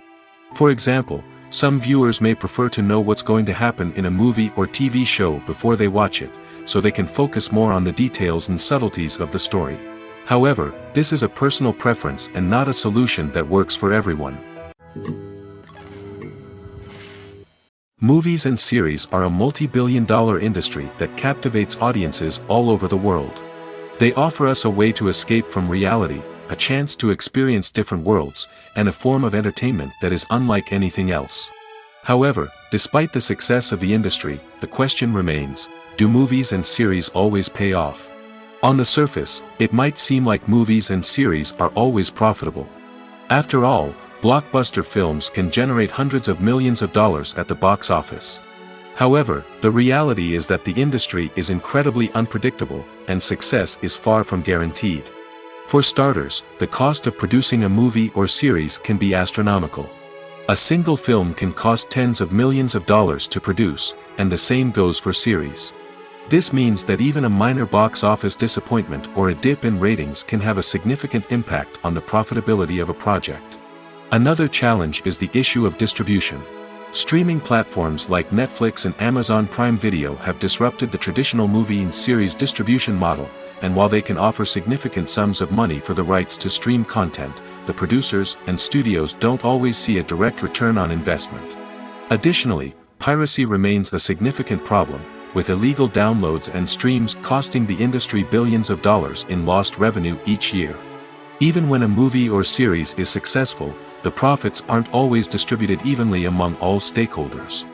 For example, some viewers may prefer to know what's going to happen in a movie or TV show before they watch it, so they can focus more on the details and subtleties of the story. However, this is a personal preference and not a solution that works for everyone. Movies and series are a multi-billion-dollar industry that captivates audiences all over the world. They offer us a way to escape from reality, a chance to experience different worlds, and a form of entertainment that is unlike anything else. However, despite the success of the industry, the question remains: do movies and series always pay off? On the surface, it might seem like movies and series are always profitable. After all, blockbuster films can generate hundreds of millions of dollars at the box office. However, the reality is that the industry is incredibly unpredictable, and success is far from guaranteed. For starters, the cost of producing a movie or series can be astronomical. A single film can cost tens of millions of dollars to produce, and the same goes for series. This means that even a minor box office disappointment or a dip in ratings can have a significant impact on the profitability of a project. Another challenge is the issue of distribution. Streaming platforms like Netflix and Amazon Prime Video have disrupted the traditional movie and series distribution model, and while they can offer significant sums of money for the rights to stream content, the producers and studios don't always see a direct return on investment. Additionally, piracy remains a significant problem, with illegal downloads and streams costing the industry billions of dollars in lost revenue each year. Even when a movie or series is successful, the profits aren't always distributed evenly among all stakeholders.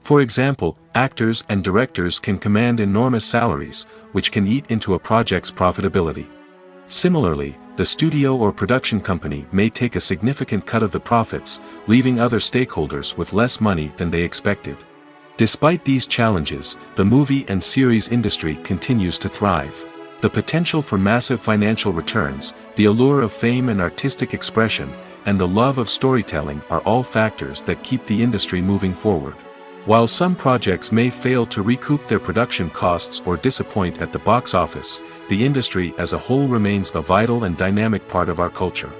For example, actors and directors can command enormous salaries, which can eat into a project's profitability. Similarly, the studio or production company may take a significant cut of the profits, leaving other stakeholders with less money than they expected. Despite these challenges, the movie and series industry continues to thrive. The potential for massive financial returns, the allure of fame and artistic expression, and the love of storytelling are all factors that keep the industry moving forward. While some projects may fail to recoup their production costs or disappoint at the box office, the industry as a whole remains a vital and dynamic part of our culture.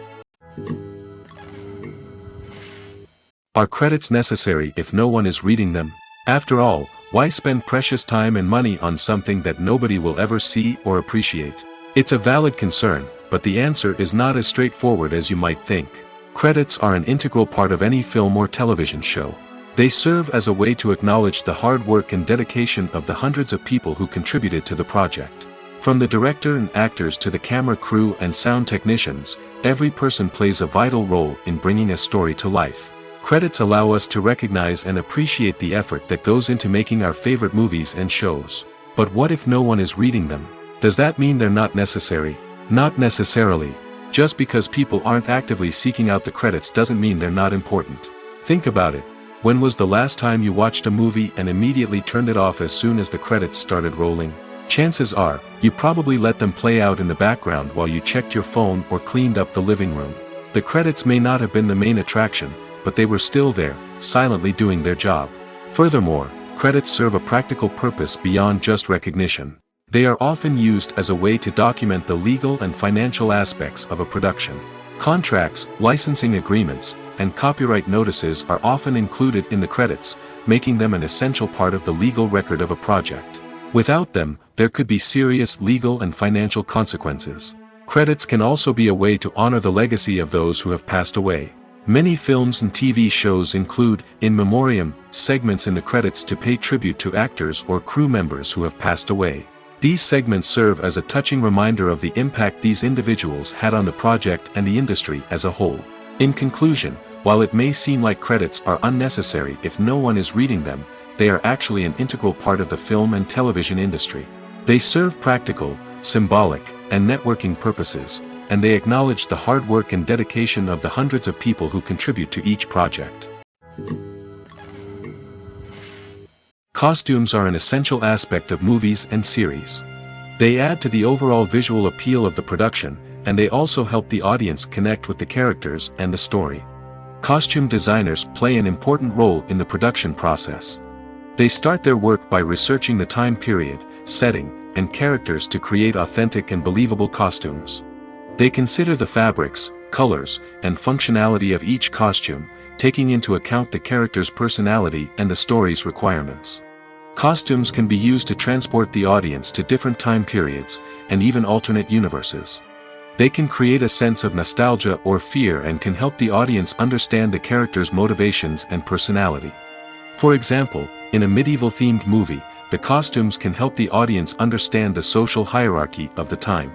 Are credits necessary if no one is reading them? After all, why spend precious time and money on something that nobody will ever see or appreciate? It's a valid concern, but the answer is not as straightforward as you might think. Credits are an integral part of any film or television show. They serve as a way to acknowledge the hard work and dedication of the hundreds of people who contributed to the project. From the director and actors to the camera crew and sound technicians, every person plays a vital role in bringing a story to life. Credits allow us to recognize and appreciate the effort that goes into making our favorite movies and shows. But what if no one is reading them? Does that mean they're not necessary? Not necessarily. Just because people aren't actively seeking out the credits doesn't mean they're not important. Think about it. When was the last time you watched a movie and immediately turned it off as soon as the credits started rolling? Chances are, you probably let them play out in the background while you checked your phone or cleaned up the living room. The credits may not have been the main attraction, but they were still there, silently doing their job. Furthermore, credits serve a practical purpose beyond just recognition. They are often used as a way to document the legal and financial aspects of a production. Contracts, licensing agreements, and copyright notices are often included in the credits, making them an essential part of the legal record of a project. Without them, there could be serious legal and financial consequences. Credits can also be a way to honor the legacy of those who have passed away. Many films and TV shows include, in memoriam, segments in the credits to pay tribute to actors or crew members who have passed away. These segments serve as a touching reminder of the impact these individuals had on the project and the industry as a whole. In conclusion, while it may seem like credits are unnecessary if no one is reading them, they are actually an integral part of the film and television industry. They serve practical, symbolic, and networking purposes, and they acknowledge the hard work and dedication of the hundreds of people who contribute to each project. Costumes are an essential aspect of movies and series. They add to the overall visual appeal of the production, and they also help the audience connect with the characters and the story. Costume designers play an important role in the production process. They start their work by researching the time period, setting, and characters to create authentic and believable costumes. They consider the fabrics, colors, and functionality of each costume, taking into account the character's personality and the story's requirements. Costumes can be used to transport the audience to different time periods, and even alternate universes. They can create a sense of nostalgia or fear and can help the audience understand the character's motivations and personality. For example, in a medieval-themed movie, the costumes can help the audience understand the social hierarchy of the time.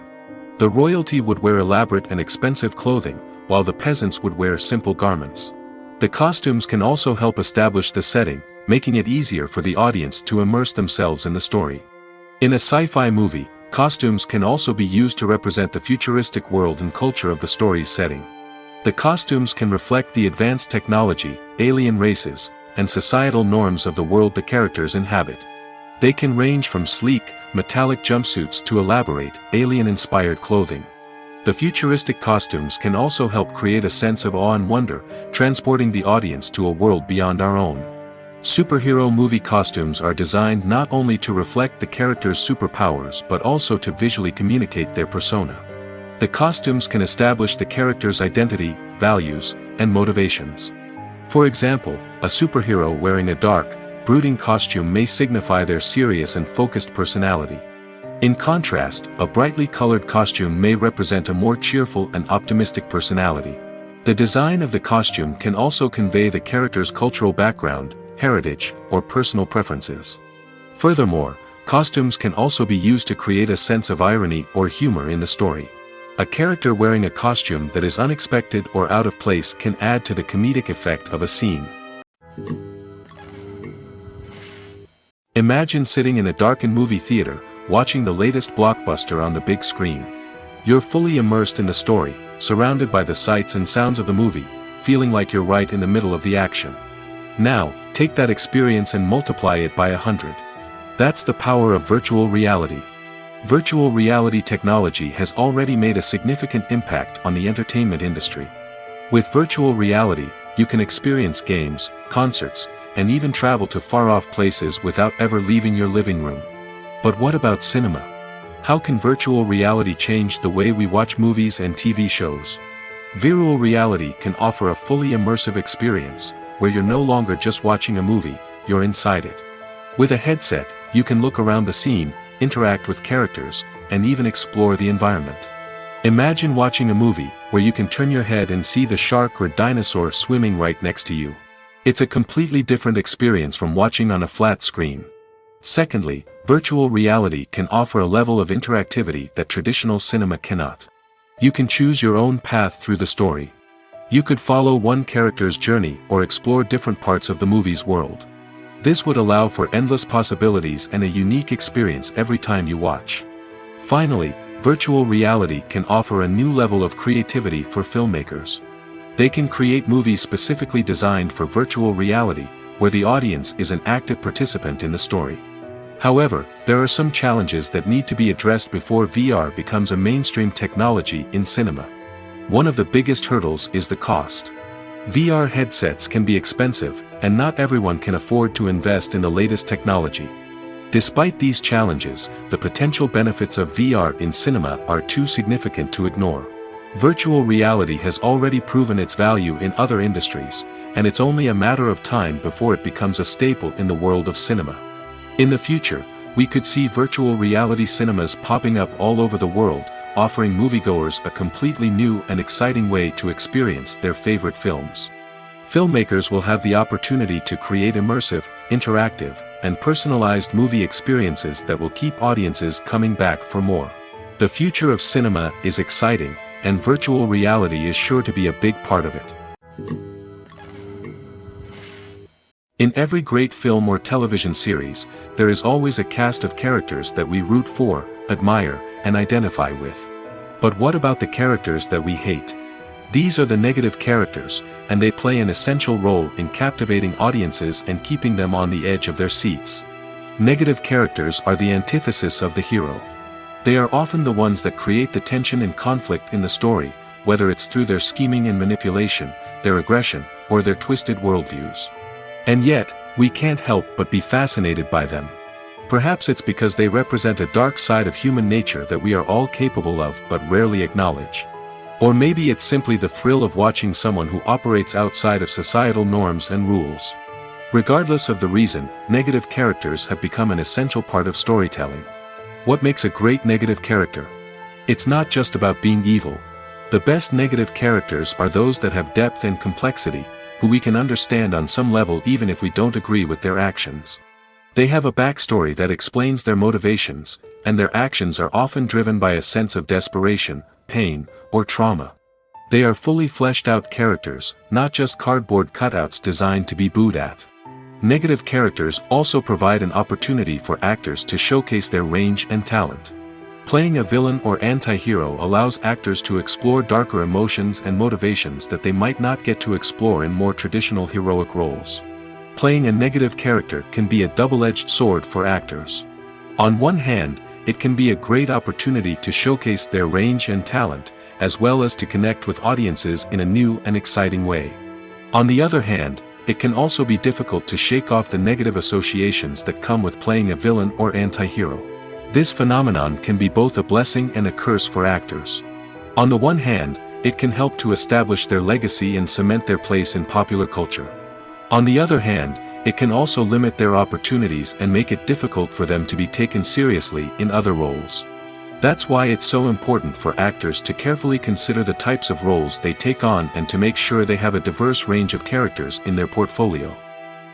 The royalty would wear elaborate and expensive clothing, while the peasants would wear simple garments. The costumes can also help establish the setting, making it easier for the audience to immerse themselves in the story. In a sci-fi movie, costumes can also be used to represent the futuristic world and culture of the story's setting. The costumes can reflect the advanced technology, alien races, and societal norms of the world the characters inhabit. They can range from sleek, metallic jumpsuits to elaborate, alien-inspired clothing. The futuristic costumes can also help create a sense of awe and wonder, transporting the audience to a world beyond our own. Superhero movie costumes are designed not only to reflect the character's superpowers but also to visually communicate their persona. The costumes can establish the character's identity, values, and motivations. For example, a superhero wearing a dark, brooding costume may signify their serious and focused personality. In contrast, a brightly colored costume may represent a more cheerful and optimistic personality. The design of the costume can also convey the character's cultural background, heritage, or personal preferences. Furthermore, costumes can also be used to create a sense of irony or humor in the story. A character wearing a costume that is unexpected or out of place can add to the comedic effect of a scene. Imagine sitting in a darkened movie theater, watching the latest blockbuster on the big screen. You're fully immersed in the story, surrounded by the sights and sounds of the movie, feeling like you're right in the middle of the action. Now, take that experience and multiply it by 100. That's the power of virtual reality. Virtual reality technology has already made a significant impact on the entertainment industry. With virtual reality, you can experience games, concerts, and even travel to far-off places without ever leaving your living room. But what about cinema? How can virtual reality change the way we watch movies and TV shows? Virtual reality can offer a fully immersive experience, where you're no longer just watching a movie, you're inside it. With a headset, you can look around the scene, interact with characters, and even explore the environment. Imagine watching a movie where you can turn your head and see the shark or dinosaur swimming right next to you. It's a completely different experience from watching on a flat screen. Secondly, virtual reality can offer a level of interactivity that traditional cinema cannot. You can choose your own path through the story. You could follow one character's journey or explore different parts of the movie's world. This would allow for endless possibilities and a unique experience every time you watch. Finally, virtual reality can offer a new level of creativity for filmmakers. They can create movies specifically designed for virtual reality, where the audience is an active participant in the story. However, there are some challenges that need to be addressed before VR becomes a mainstream technology in cinema. One of the biggest hurdles is the cost. VR headsets can be expensive, and not everyone can afford to invest in the latest technology. Despite these challenges, the potential benefits of VR in cinema are too significant to ignore. Virtual reality has already proven its value in other industries, and it's only a matter of time before it becomes a staple in the world of cinema. In the future, we could see virtual reality cinemas popping up all over the world, offering moviegoers a completely new and exciting way to experience their favorite films. Filmmakers will have the opportunity to create immersive, interactive, and personalized movie experiences that will keep audiences coming back for more. The future of cinema is exciting, and virtual reality is sure to be a big part of it. In every great film or television series, there is always a cast of characters that we root for, admire, and identify with. But what about the characters that we hate? These are the negative characters, and they play an essential role in captivating audiences and keeping them on the edge of their seats. Negative characters are the antithesis of the hero. They are often the ones that create the tension and conflict in the story, whether it's through their scheming and manipulation, their aggression, or their twisted worldviews. And yet, we can't help but be fascinated by them. Perhaps it's because they represent a dark side of human nature that we are all capable of but rarely acknowledge. Or maybe it's simply the thrill of watching someone who operates outside of societal norms and rules. Regardless of the reason, negative characters have become an essential part of storytelling. What makes a great negative character? It's not just about being evil. The best negative characters are those that have depth and complexity, who we can understand on some level even if we don't agree with their actions. They have a backstory that explains their motivations, and their actions are often driven by a sense of desperation, pain, or trauma. They are fully fleshed out characters, not just cardboard cutouts designed to be booed at. Negative characters also provide an opportunity for actors to showcase their range and talent. Playing a villain or anti-hero allows actors to explore darker emotions and motivations that they might not get to explore in more traditional heroic roles. Playing a negative character can be a double-edged sword for actors. On one hand, it can be a great opportunity to showcase their range and talent, as well as to connect with audiences in a new and exciting way. On the other hand, it can also be difficult to shake off the negative associations that come with playing a villain or anti-hero. This phenomenon can be both a blessing and a curse for actors. On the one hand, it can help to establish their legacy and cement their place in popular culture. On the other hand, it can also limit their opportunities and make it difficult for them to be taken seriously in other roles. That's why it's so important for actors to carefully consider the types of roles they take on and to make sure they have a diverse range of characters in their portfolio.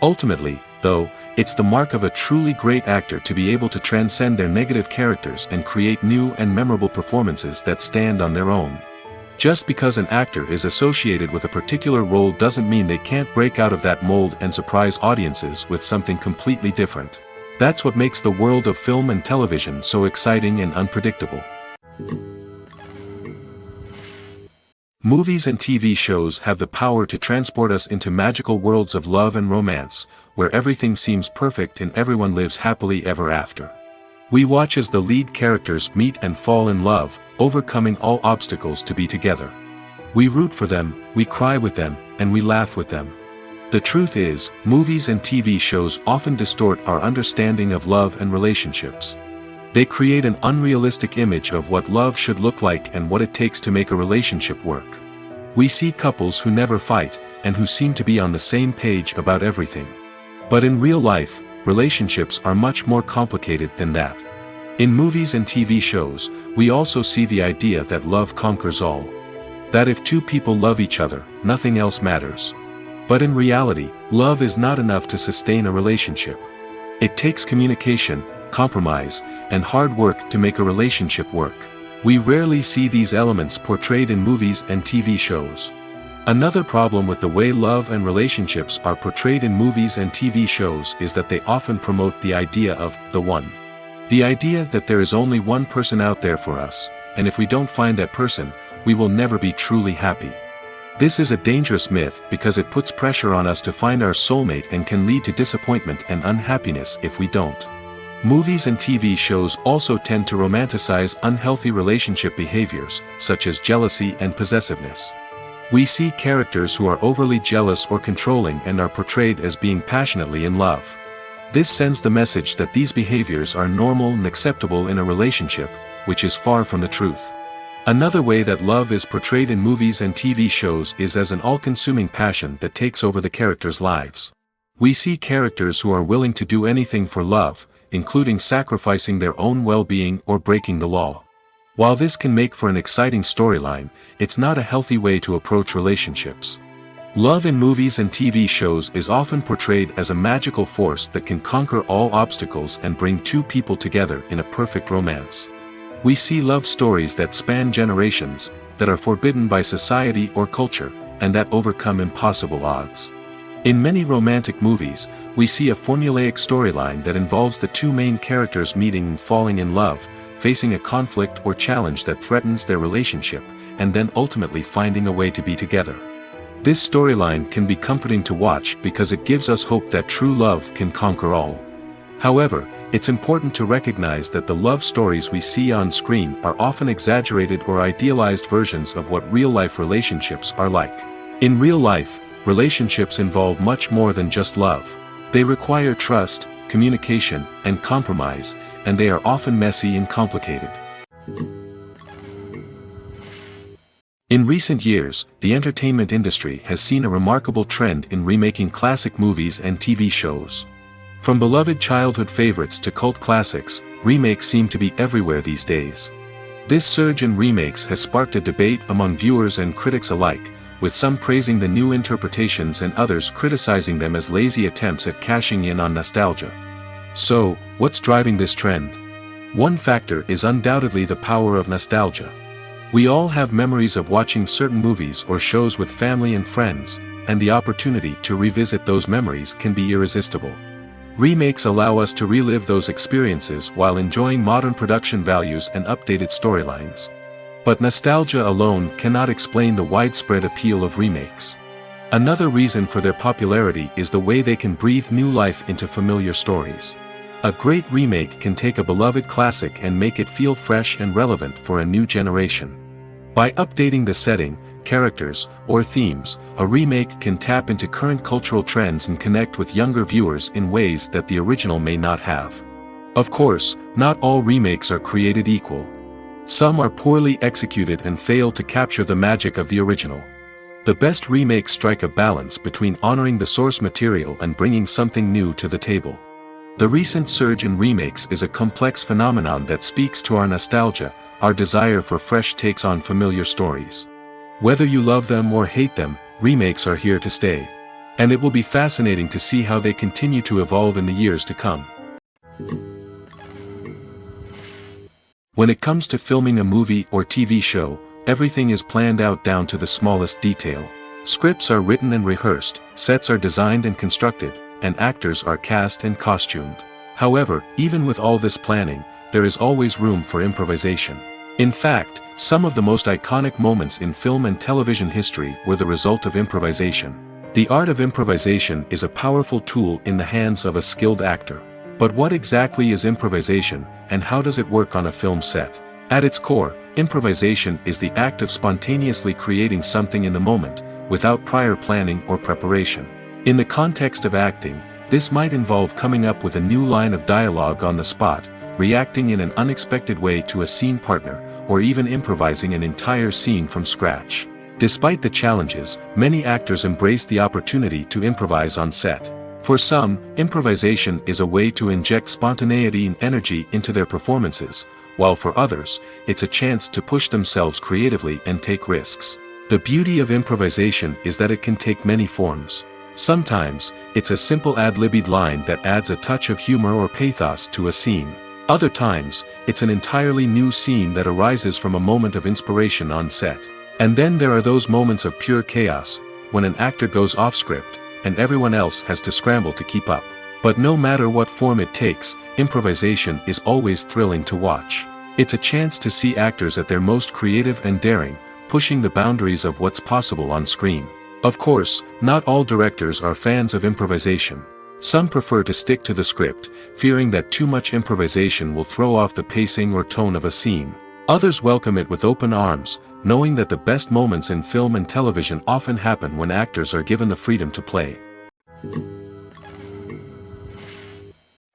Ultimately, though, it's the mark of a truly great actor to be able to transcend their negative characters and create new and memorable performances that stand on their own. Just because an actor is associated with a particular role doesn't mean they can't break out of that mold and surprise audiences with something completely different. That's what makes the world of film and television so exciting and unpredictable. Movies and TV shows have the power to transport us into magical worlds of love and romance, where everything seems perfect and everyone lives happily ever after. We watch as the lead characters meet and fall in love, overcoming all obstacles to be together. We root for them, we cry with them, and we laugh with them. The truth is, movies and TV shows often distort our understanding of love and relationships. They create an unrealistic image of what love should look like and what it takes to make a relationship work. We see couples who never fight, and who seem to be on the same page about everything. But in real life, relationships are much more complicated than that. In movies and TV shows, we also see the idea that love conquers all. That if two people love each other, nothing else matters. But in reality, love is not enough to sustain a relationship. It takes communication, compromise, and hard work to make a relationship work. We rarely see these elements portrayed in movies and TV shows. Another problem with the way love and relationships are portrayed in movies and TV shows is that they often promote the idea of the one. The idea that there is only one person out there for us, and if we don't find that person, we will never be truly happy. This is a dangerous myth because it puts pressure on us to find our soulmate and can lead to disappointment and unhappiness if we don't. Movies and TV shows also tend to romanticize unhealthy relationship behaviors, such as jealousy and possessiveness. We see characters who are overly jealous or controlling and are portrayed as being passionately in love. This sends the message that these behaviors are normal and acceptable in a relationship, which is far from the truth. Another way that love is portrayed in movies and TV shows is as an all-consuming passion that takes over the characters' lives. We see characters who are willing to do anything for love, including sacrificing their own well-being or breaking the law. While this can make for an exciting storyline, it's not a healthy way to approach relationships. Love in movies and TV shows is often portrayed as a magical force that can conquer all obstacles and bring two people together in a perfect romance. We see love stories that span generations, that are forbidden by society or culture, and that overcome impossible odds. In many romantic movies, we see a formulaic storyline that involves the two main characters meeting and falling in love, facing a conflict or challenge that threatens their relationship, and then ultimately finding a way to be together. This storyline can be comforting to watch because it gives us hope that true love can conquer all. However, it's important to recognize that the love stories we see on screen are often exaggerated or idealized versions of what real-life relationships are like. In real life, relationships involve much more than just love. They require trust, communication, and compromise, and they are often messy and complicated. In recent years, the entertainment industry has seen a remarkable trend in remaking classic movies and TV shows. From beloved childhood favorites to cult classics, remakes seem to be everywhere these days. This surge in remakes has sparked a debate among viewers and critics alike, with some praising the new interpretations and others criticizing them as lazy attempts at cashing in on nostalgia. So, what's driving this trend? One factor is undoubtedly the power of nostalgia. We all have memories of watching certain movies or shows with family and friends, and the opportunity to revisit those memories can be irresistible. Remakes allow us to relive those experiences while enjoying modern production values and updated storylines. But nostalgia alone cannot explain the widespread appeal of remakes. Another reason for their popularity is the way they can breathe new life into familiar stories. A great remake can take a beloved classic and make it feel fresh and relevant for a new generation. By updating the setting, characters, or themes, a remake can tap into current cultural trends and connect with younger viewers in ways that the original may not have. Of course, not all remakes are created equal. Some are poorly executed and fail to capture the magic of the original. The best remakes strike a balance between honoring the source material and bringing something new to the table. The recent surge in remakes is a complex phenomenon that speaks to our nostalgia, our desire for fresh takes on familiar stories. Whether you love them or hate them, remakes are here to stay. And it will be fascinating to see how they continue to evolve in the years to come. When it comes to filming a movie or TV show, everything is planned out down to the smallest detail. Scripts are written and rehearsed, sets are designed and constructed, and actors are cast and costumed. However, even with all this planning, there is always room for improvisation. In fact, some of the most iconic moments in film and television history were the result of improvisation. The art of improvisation is a powerful tool in the hands of a skilled actor. But what exactly is improvisation, and how does it work on a film set? At its core, improvisation is the act of spontaneously creating something in the moment, without prior planning or preparation. In the context of acting, this might involve coming up with a new line of dialogue on the spot, reacting in an unexpected way to a scene partner, or even improvising an entire scene from scratch. Despite the challenges, many actors embrace the opportunity to improvise on set. For some, improvisation is a way to inject spontaneity and energy into their performances, while for others, it's a chance to push themselves creatively and take risks. The beauty of improvisation is that it can take many forms. Sometimes, it's a simple ad-libbed line that adds a touch of humor or pathos to a scene. Other times, it's an entirely new scene that arises from a moment of inspiration on set. And then there are those moments of pure chaos, when an actor goes off script, and everyone else has to scramble to keep up. But no matter what form it takes, improvisation is always thrilling to watch. It's a chance to see actors at their most creative and daring, pushing the boundaries of what's possible on screen. Of course, not all directors are fans of improvisation. Some prefer to stick to the script, fearing that too much improvisation will throw off the pacing or tone of a scene. Others welcome it with open arms, knowing that the best moments in film and television often happen when actors are given the freedom to play.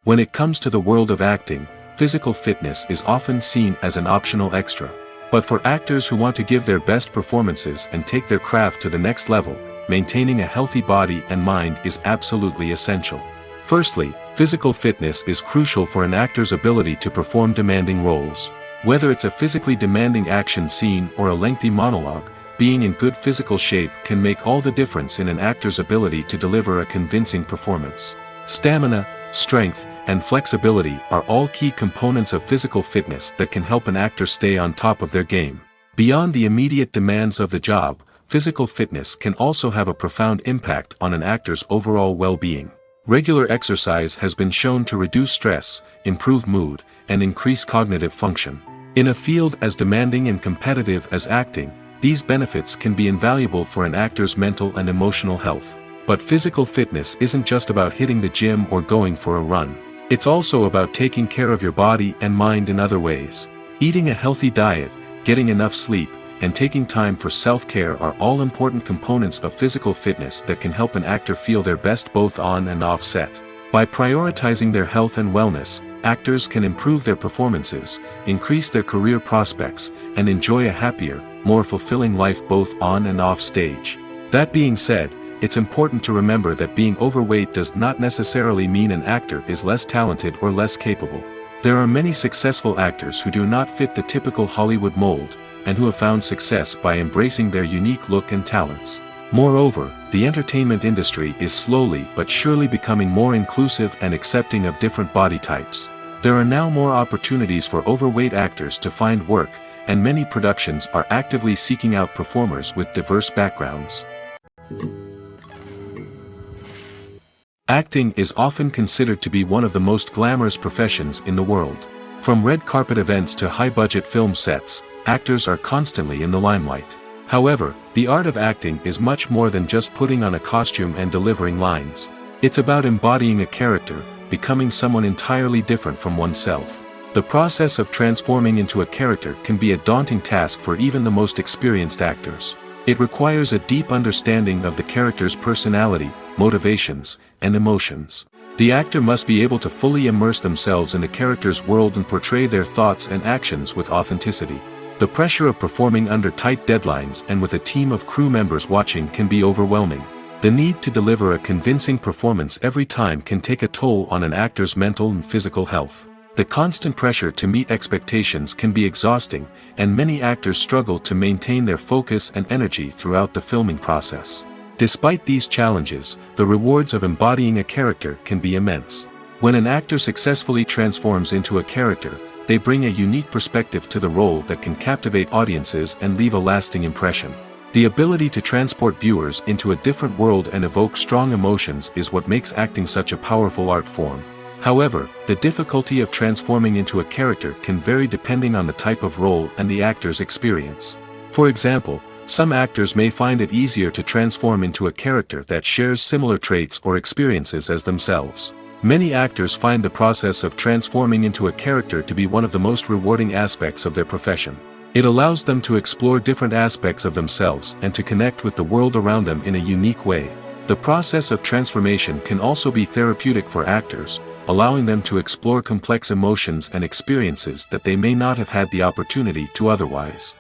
When it comes to the world of acting, physical fitness is often seen as an optional extra. But for actors who want to give their best performances and take their craft to the next level, maintaining a healthy body and mind is absolutely essential. Firstly, physical fitness is crucial for an actor's ability to perform demanding roles. Whether it's a physically demanding action scene or a lengthy monologue, being in good physical shape can make all the difference in an actor's ability to deliver a convincing performance. Stamina, strength, and flexibility are all key components of physical fitness that can help an actor stay on top of their game. Beyond the immediate demands of the job, physical fitness can also have a profound impact on an actor's overall well-being. Regular exercise has been shown to reduce stress, improve mood, and increase cognitive function. In a field as demanding and competitive as acting, these benefits can be invaluable for an actor's mental and emotional health. But physical fitness isn't just about hitting the gym or going for a run. It's also about taking care of your body and mind in other ways. Eating a healthy diet, getting enough sleep, and taking time for self-care are all important components of physical fitness that can help an actor feel their best both on and off set. By prioritizing their health and wellness, actors can improve their performances, increase their career prospects, and enjoy a happier, more fulfilling life both on and off stage. That being said, it's important to remember that being overweight does not necessarily mean an actor is less talented or less capable. There are many successful actors who do not fit the typical Hollywood mold, and who have found success by embracing their unique look and talents. Moreover, the entertainment industry is slowly but surely becoming more inclusive and accepting of different body types. There are now more opportunities for overweight actors to find work, and many productions are actively seeking out performers with diverse backgrounds. Acting is often considered to be one of the most glamorous professions in the world. From red carpet events to high-budget film sets, actors are constantly in the limelight. However, the art of acting is much more than just putting on a costume and delivering lines. It's about embodying a character, becoming someone entirely different from oneself. The process of transforming into a character can be a daunting task for even the most experienced actors. It requires a deep understanding of the character's personality, motivations, and emotions. The actor must be able to fully immerse themselves in the character's world and portray their thoughts and actions with authenticity. The pressure of performing under tight deadlines and with a team of crew members watching can be overwhelming. The need to deliver a convincing performance every time can take a toll on an actor's mental and physical health. The constant pressure to meet expectations can be exhausting, and many actors struggle to maintain their focus and energy throughout the filming process. Despite these challenges, the rewards of embodying a character can be immense. When an actor successfully transforms into a character, they bring a unique perspective to the role that can captivate audiences and leave a lasting impression. The ability to transport viewers into a different world and evoke strong emotions is what makes acting such a powerful art form. However, the difficulty of transforming into a character can vary depending on the type of role and the actor's experience. For example, some actors may find it easier to transform into a character that shares similar traits or experiences as themselves. Many actors find the process of transforming into a character to be one of the most rewarding aspects of their profession. It allows them to explore different aspects of themselves and to connect with the world around them in a unique way. The process of transformation can also be therapeutic for actors, allowing them to explore complex emotions and experiences that they may not have had the opportunity to otherwise.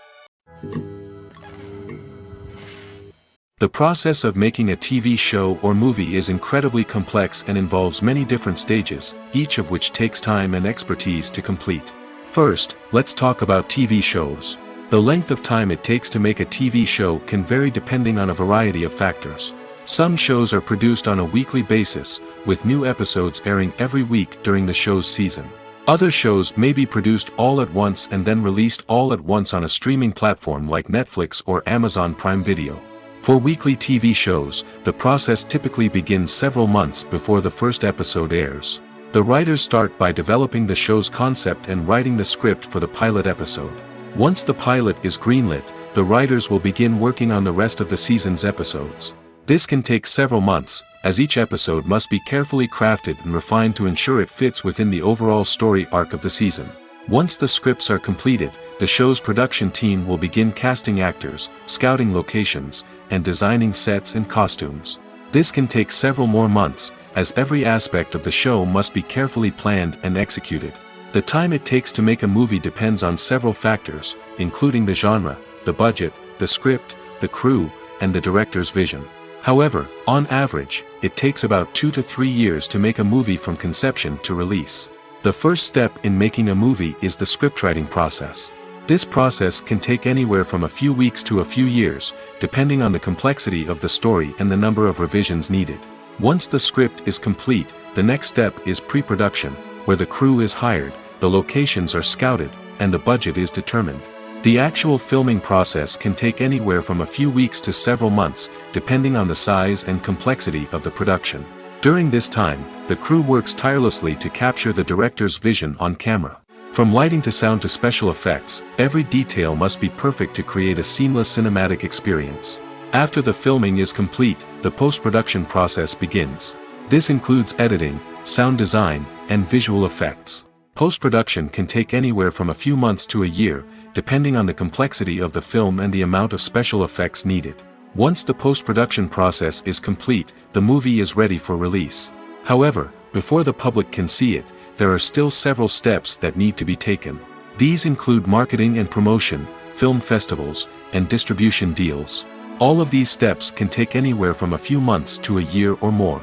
The process of making a TV show or movie is incredibly complex and involves many different stages, each of which takes time and expertise to complete. First, let's talk about TV shows. The length of time it takes to make a TV show can vary depending on a variety of factors. Some shows are produced on a weekly basis, with new episodes airing every week during the show's season. Other shows may be produced all at once and then released all at once on a streaming platform like Netflix or Amazon Prime Video. For weekly TV shows, the process typically begins several months before the first episode airs. The writers start by developing the show's concept and writing the script for the pilot episode. Once the pilot is greenlit, the writers will begin working on the rest of the season's episodes. This can take several months, as each episode must be carefully crafted and refined to ensure it fits within the overall story arc of the season. Once the scripts are completed, the show's production team will begin casting actors, scouting locations, and designing sets and costumes. This can take several more months, as every aspect of the show must be carefully planned and executed. The time it takes to make a movie depends on several factors, including the genre, the budget, the script, the crew, and the director's vision. However, on average, it takes about 2 to 3 years to make a movie from conception to release. The first step in making a movie is the scriptwriting process. This process can take anywhere from a few weeks to a few years, depending on the complexity of the story and the number of revisions needed. Once the script is complete, the next step is pre-production, where the crew is hired, the locations are scouted, and the budget is determined. The actual filming process can take anywhere from a few weeks to several months, depending on the size and complexity of the production. During this time, the crew works tirelessly to capture the director's vision on camera. From lighting to sound to special effects, every detail must be perfect to create a seamless cinematic experience. After the filming is complete, the post-production process begins. This includes editing, sound design, and visual effects. Post-production can take anywhere from a few months to a year, depending on the complexity of the film and the amount of special effects needed. Once the post-production process is complete, the movie is ready for release. However, before the public can see it, there are still several steps that need to be taken. These include marketing and promotion, film festivals, and distribution deals. All of these steps can take anywhere from a few months to a year or more.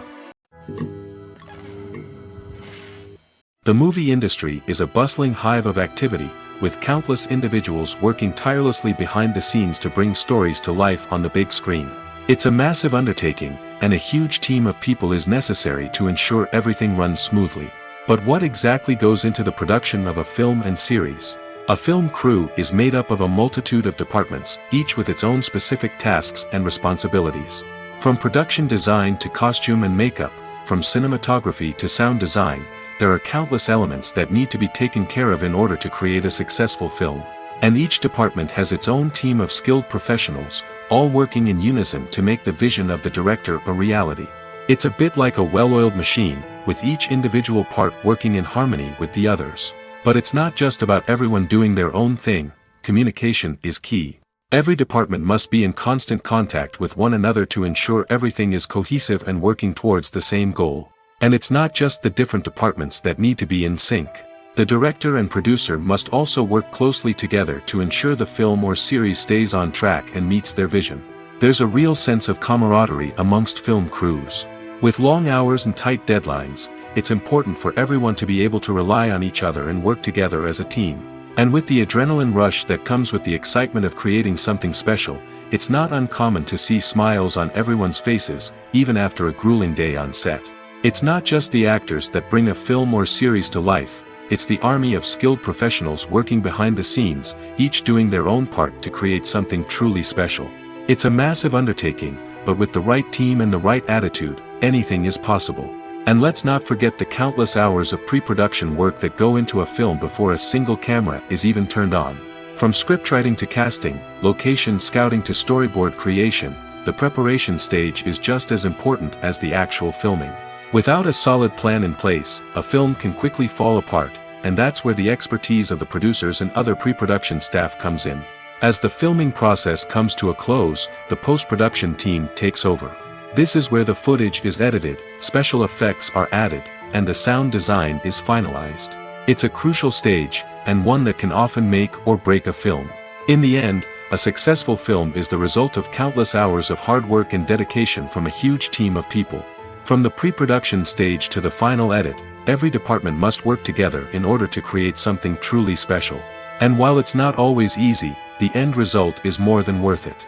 The movie industry is a bustling hive of activity, with countless individuals working tirelessly behind the scenes to bring stories to life on the big screen. It's a massive undertaking, and a huge team of people is necessary to ensure everything runs smoothly. But what exactly goes into the production of a film and series? A film crew is made up of a multitude of departments, each with its own specific tasks and responsibilities. From production design to costume and makeup, from cinematography to sound design, there are countless elements that need to be taken care of in order to create a successful film. And each department has its own team of skilled professionals, all working in unison to make the vision of the director a reality. It's a bit like a well-oiled machine, with each individual part working in harmony with the others. But it's not just about everyone doing their own thing, communication is key. Every department must be in constant contact with one another to ensure everything is cohesive and working towards the same goal. And it's not just the different departments that need to be in sync. The director and producer must also work closely together to ensure the film or series stays on track and meets their vision. There's a real sense of camaraderie amongst film crews. With long hours and tight deadlines, it's important for everyone to be able to rely on each other and work together as a team. And with the adrenaline rush that comes with the excitement of creating something special, it's not uncommon to see smiles on everyone's faces, even after a grueling day on set. It's not just the actors that bring a film or series to life, it's the army of skilled professionals working behind the scenes, each doing their own part to create something truly special. It's a massive undertaking, but with the right team and the right attitude, anything is possible. And let's not forget the countless hours of pre-production work that go into a film before a single camera is even turned on. From scriptwriting to casting, location scouting to storyboard creation, the preparation stage is just as important as the actual filming. Without a solid plan in place, a film can quickly fall apart, and that's where the expertise of the producers and other pre-production staff comes in. As the filming process comes to a close, the post-production team takes over. This is where the footage is edited, special effects are added, and the sound design is finalized. It's a crucial stage, and one that can often make or break a film. In the end, a successful film is the result of countless hours of hard work and dedication from a huge team of people. From the pre-production stage to the final edit, every department must work together in order to create something truly special. And while it's not always easy, the end result is more than worth it.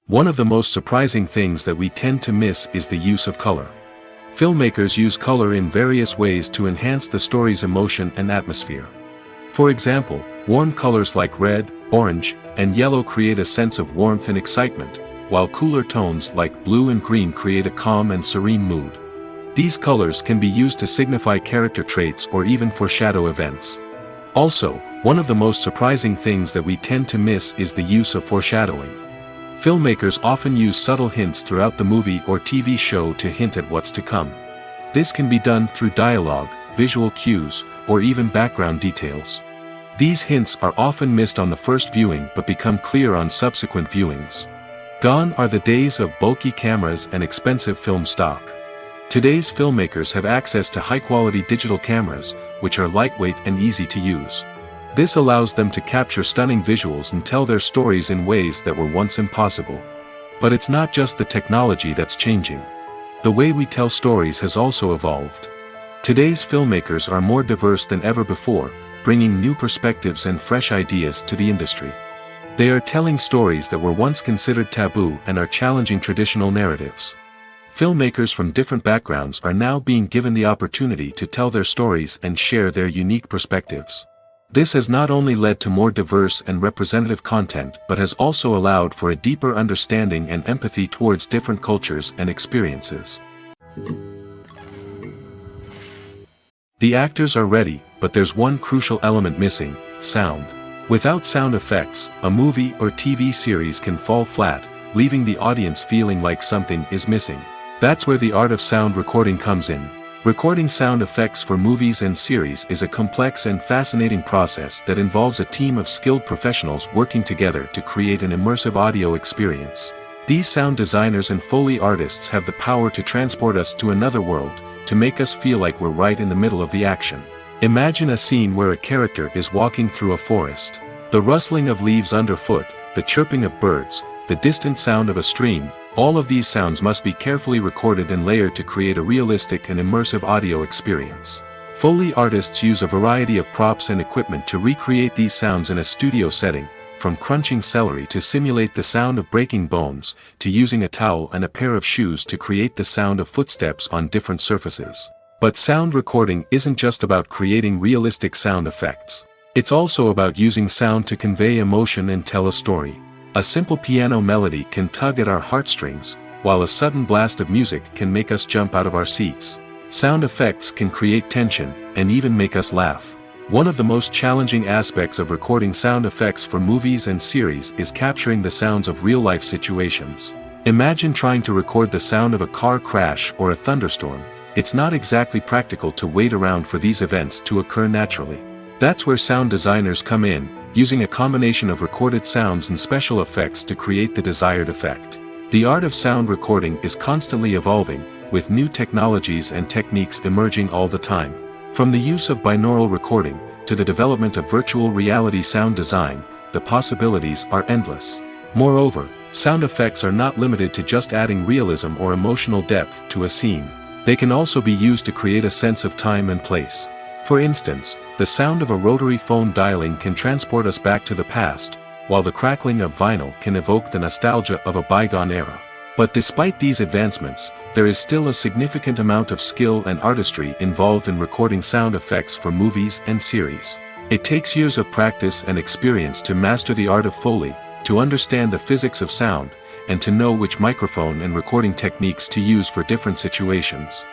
One of the most surprising things that we tend to miss is the use of color. Filmmakers use color in various ways to enhance the story's emotion and atmosphere. For example, warm colors like red, orange, and yellow create a sense of warmth and excitement, while cooler tones like blue and green create a calm and serene mood. These colors can be used to signify character traits or even foreshadow events. Also, one of the most surprising things that we tend to miss is the use of foreshadowing. Filmmakers often use subtle hints throughout the movie or TV show to hint at what's to come. This can be done through dialogue, visual cues, or even background details. These hints are often missed on the first viewing but become clear on subsequent viewings. Gone are the days of bulky cameras and expensive film stock. Today's filmmakers have access to high-quality digital cameras, which are lightweight and easy to use. This allows them to capture stunning visuals and tell their stories in ways that were once impossible. But it's not just the technology that's changing. The way we tell stories has also evolved. Today's filmmakers are more diverse than ever before, bringing new perspectives and fresh ideas to the industry. They are telling stories that were once considered taboo and are challenging traditional narratives. Filmmakers from different backgrounds are now being given the opportunity to tell their stories and share their unique perspectives. This has not only led to more diverse and representative content but has also allowed for a deeper understanding and empathy towards different cultures and experiences. The actors are ready, but there's one crucial element missing: sound. Without sound effects, a movie or TV series can fall flat, leaving the audience feeling like something is missing. That's where the art of sound recording comes in. Recording sound effects for movies and series is a complex and fascinating process that involves a team of skilled professionals working together to create an immersive audio experience. These sound designers and Foley artists have the power to transport us to another world, to make us feel like we're right in the middle of the action. Imagine a scene where a character is walking through a forest. The rustling of leaves underfoot, the chirping of birds, the distant sound of a stream, all of these sounds must be carefully recorded and layered to create a realistic and immersive audio experience. Foley artists use a variety of props and equipment to recreate these sounds in a studio setting, from crunching celery to simulate the sound of breaking bones, to using a towel and a pair of shoes to create the sound of footsteps on different surfaces. But sound recording isn't just about creating realistic sound effects. It's also about using sound to convey emotion and tell a story. A simple piano melody can tug at our heartstrings, while a sudden blast of music can make us jump out of our seats. Sound effects can create tension, and even make us laugh. One of the most challenging aspects of recording sound effects for movies and series is capturing the sounds of real-life situations. Imagine trying to record the sound of a car crash or a thunderstorm. it's not exactly practical to wait around for these events to occur naturally. That's where sound designers come in, using a combination of recorded sounds and special effects to create the desired effect. The art of sound recording is constantly evolving, with new technologies and techniques emerging all the time. From the use of binaural recording, to the development of virtual reality sound design, the possibilities are endless. Moreover, sound effects are not limited to just adding realism or emotional depth to a scene. They can also be used to create a sense of time and place. For instance, the sound of a rotary phone dialing can transport us back to the past, while the crackling of vinyl can evoke the nostalgia of a bygone era. But despite these advancements, there is still a significant amount of skill and artistry involved in recording sound effects for movies and series. It takes years of practice and experience to master the art of Foley, to understand the physics of sound, and to know which microphone and recording techniques to use for different situations.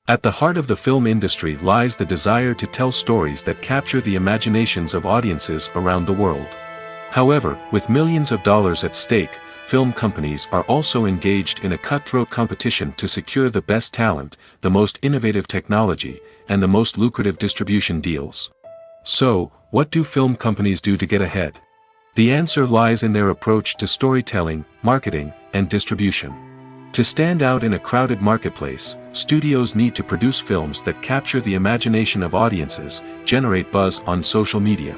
At the heart of the film industry lies the desire to tell stories that capture the imaginations of audiences around the world. However, with millions of dollars at stake, film companies are also engaged in a cutthroat competition to secure the best talent, the most innovative technology, and the most lucrative distribution deals. So, what do film companies do to get ahead? The answer lies in their approach to storytelling, marketing, and distribution. To stand out in a crowded marketplace, studios need to produce films that capture the imagination of audiences, generate buzz on social media.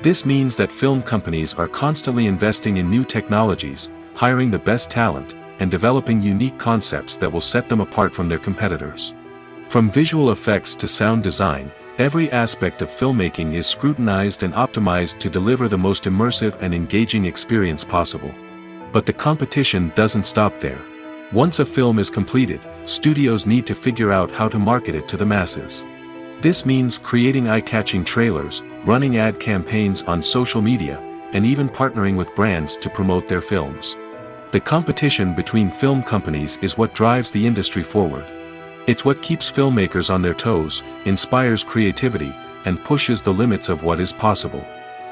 This means that film companies are constantly investing in new technologies, hiring the best talent, and developing unique concepts that will set them apart from their competitors. From visual effects to sound design, every aspect of filmmaking is scrutinized and optimized to deliver the most immersive and engaging experience possible. But the competition doesn't stop there. Once a film is completed, studios need to figure out how to market it to the masses. This means creating eye-catching trailers, running ad campaigns on social media, and even partnering with brands to promote their films. The competition between film companies is what drives the industry forward. It's what keeps filmmakers on their toes, inspires creativity, and pushes the limits of what is possible.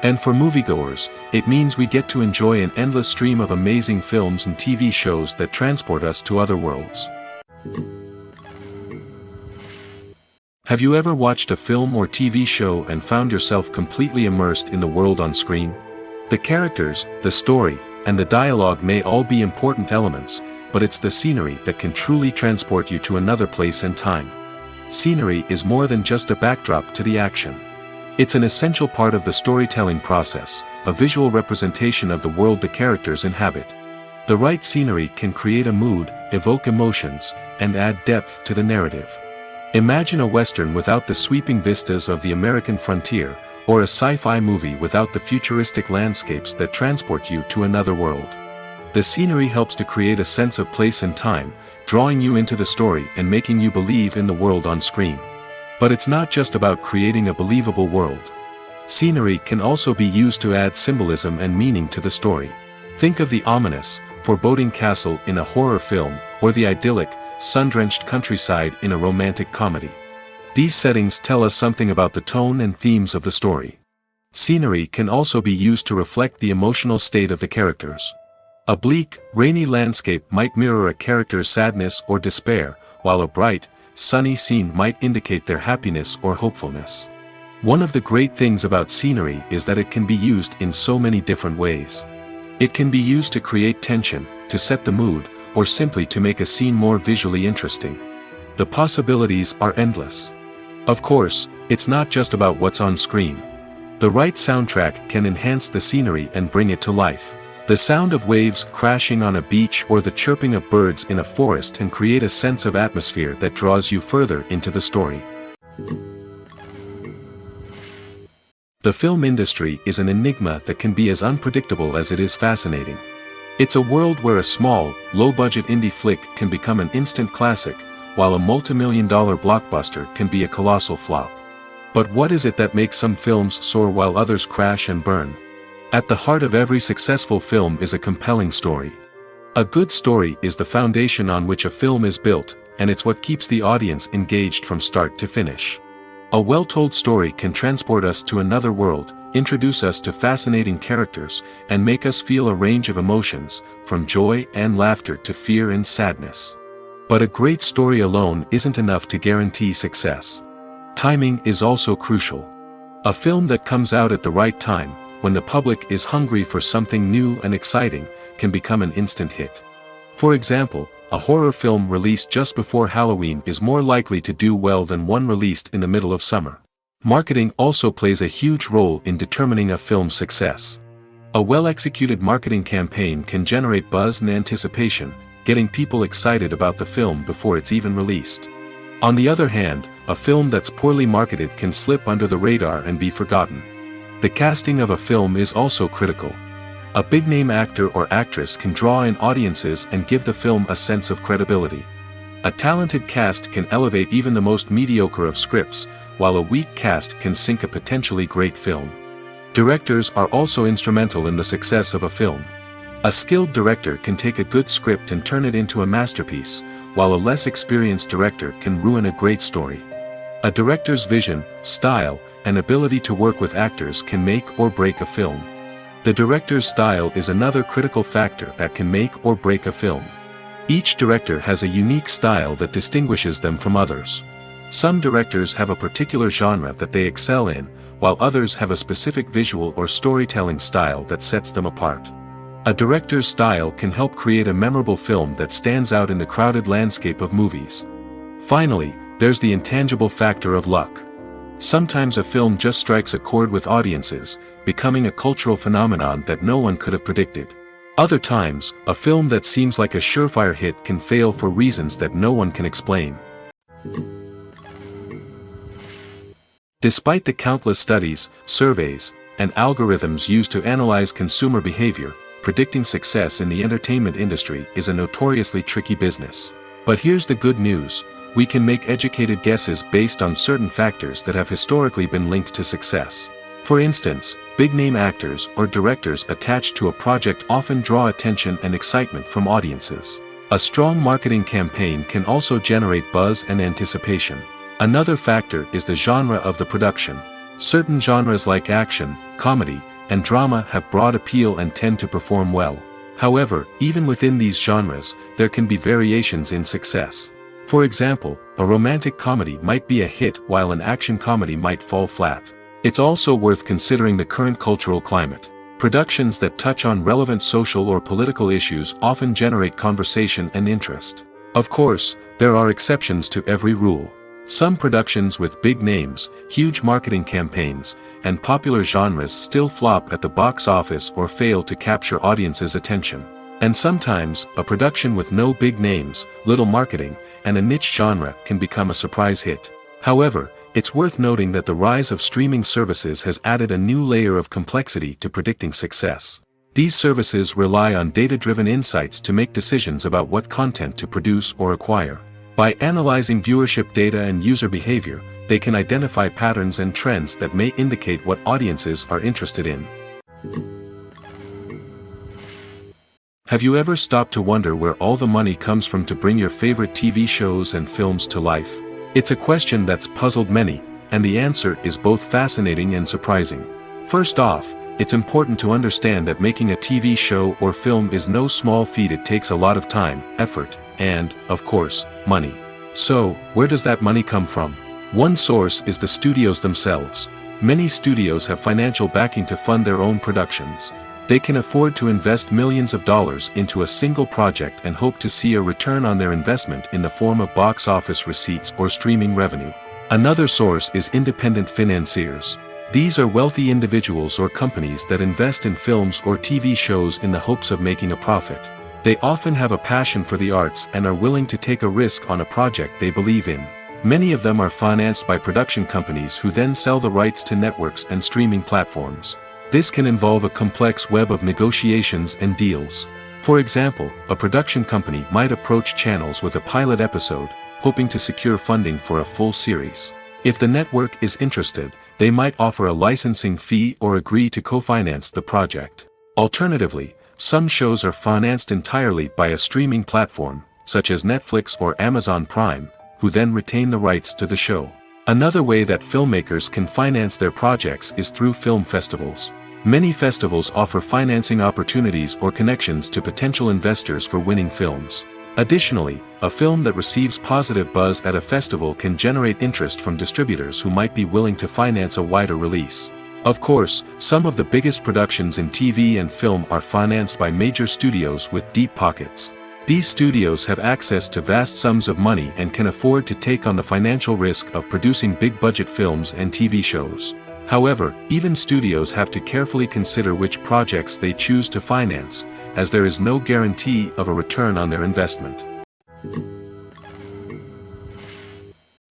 And for moviegoers, it means we get to enjoy an endless stream of amazing films and TV shows that transport us to other worlds. Have you ever watched a film or TV show and found yourself completely immersed in the world on screen? The characters, the story, and the dialogue may all be important elements, but it's the scenery that can truly transport you to another place and time. Scenery is more than just a backdrop to the action. It's an essential part of the storytelling process, a visual representation of the world the characters inhabit. The right scenery can create a mood, evoke emotions, and add depth to the narrative. Imagine a Western without the sweeping vistas of the American frontier, or a sci-fi movie without the futuristic landscapes that transport you to another world. The scenery helps to create a sense of place and time, drawing you into the story and making you believe in the world on screen. But it's not just about creating a believable world. Scenery can also be used to add symbolism and meaning to the story. Think of the ominous, foreboding castle in a horror film, or the idyllic, sun-drenched countryside in a romantic comedy. These settings tell us something about the tone and themes of the story. Scenery can also be used to reflect the emotional state of the characters. A bleak, rainy landscape might mirror a character's sadness or despair, while a bright, sunny scene might indicate their happiness or hopefulness. One of the great things about scenery is that it can be used in so many different ways. It can be used to create tension, to set the mood, or simply to make a scene more visually interesting. The possibilities are endless. Of course, it's not just about what's on screen. The right soundtrack can enhance the scenery and bring it to life. The sound of waves crashing on a beach or the chirping of birds in a forest can create a sense of atmosphere that draws you further into the story. The film industry is an enigma that can be as unpredictable as it is fascinating. It's a world where a small, low-budget indie flick can become an instant classic, while a multi-million-dollar blockbuster can be a colossal flop. But what is it that makes some films soar while others crash and burn? At the heart of every successful film is a compelling story. A good story is the foundation on which a film is built, and it's what keeps the audience engaged from start to finish. A well-told story can transport us to another world, introduce us to fascinating characters, and make us feel a range of emotions, from joy and laughter to fear and sadness. But a great story alone isn't enough to guarantee success. Timing is also crucial. A film that comes out at the right time, when the public is hungry for something new and exciting, can become an instant hit. For example, a horror film released just before Halloween is more likely to do well than one released in the middle of summer. Marketing also plays a huge role in determining a film's success. A well-executed marketing campaign can generate buzz and anticipation, getting people excited about the film before it's even released. On the other hand, a film that's poorly marketed can slip under the radar and be forgotten. The casting of a film is also critical. A big-name actor or actress can draw in audiences and give the film a sense of credibility. A talented cast can elevate even the most mediocre of scripts, while a weak cast can sink a potentially great film. Directors are also instrumental in the success of a film. A skilled director can take a good script and turn it into a masterpiece, while a less experienced director can ruin a great story. A director's vision, style, and ability to work with actors can make or break a film. The director's style is another critical factor that can make or break a film. Each director has a unique style that distinguishes them from others. Some directors have a particular genre that they excel in, while others have a specific visual or storytelling style that sets them apart. A director's style can help create a memorable film that stands out in the crowded landscape of movies. Finally, there's the intangible factor of luck. Sometimes a film just strikes a chord with audiences, becoming a cultural phenomenon that no one could have predicted. Other times, a film that seems like a surefire hit can fail for reasons that no one can explain. Despite the countless studies, surveys, and algorithms used to analyze consumer behavior, predicting success in the entertainment industry is a notoriously tricky business. But here's the good news: we can make educated guesses based on certain factors that have historically been linked to success. For instance, big-name actors or directors attached to a project often draw attention and excitement from audiences. A strong marketing campaign can also generate buzz and anticipation. Another factor is the genre of the production. Certain genres like action, comedy, and drama have broad appeal and tend to perform well. However, even within these genres, there can be variations in success. For example, a romantic comedy might be a hit while an action comedy might fall flat. It's also worth considering the current cultural climate. Productions that touch on relevant social or political issues often generate conversation and interest. Of course, there are exceptions to every rule. Some productions with big names, huge marketing campaigns, and popular genres still flop at the box office or fail to capture audiences' attention. And sometimes, a production with no big names, little marketing, and a niche genre can become a surprise hit. However, it's worth noting that the rise of streaming services has added a new layer of complexity to predicting success. These services rely on data-driven insights to make decisions about what content to produce or acquire. By analyzing viewership data and user behavior, they can identify patterns and trends that may indicate what audiences are interested in. Have you ever stopped to wonder where all the money comes from to bring your favorite TV shows and films to life? It's a question that's puzzled many, and the answer is both fascinating and surprising. First off, it's important to understand that making a TV show or film is no small feat. It takes a lot of time, effort, and, of course, money. So, where does that money come from? One source is the studios themselves. Many studios have financial backing to fund their own productions. They can afford to invest millions of dollars into a single project and hope to see a return on their investment in the form of box office receipts or streaming revenue. Another source is independent financiers. These are wealthy individuals or companies that invest in films or TV shows in the hopes of making a profit. They often have a passion for the arts and are willing to take a risk on a project they believe in. Many of them are financed by production companies who then sell the rights to networks and streaming platforms. This can involve a complex web of negotiations and deals. For example, a production company might approach channels with a pilot episode, hoping to secure funding for a full series. If the network is interested, they might offer a licensing fee or agree to co-finance the project. Alternatively, some shows are financed entirely by a streaming platform, such as Netflix or Amazon Prime, who then retain the rights to the show. Another way that filmmakers can finance their projects is through film festivals. Many festivals offer financing opportunities or connections to potential investors for winning films. Additionally, a film that receives positive buzz at a festival can generate interest from distributors who might be willing to finance a wider release. Of course, some of the biggest productions in TV and film are financed by major studios with deep pockets. These studios have access to vast sums of money and can afford to take on the financial risk of producing big-budget films and TV shows. However, even studios have to carefully consider which projects they choose to finance, as there is no guarantee of a return on their investment.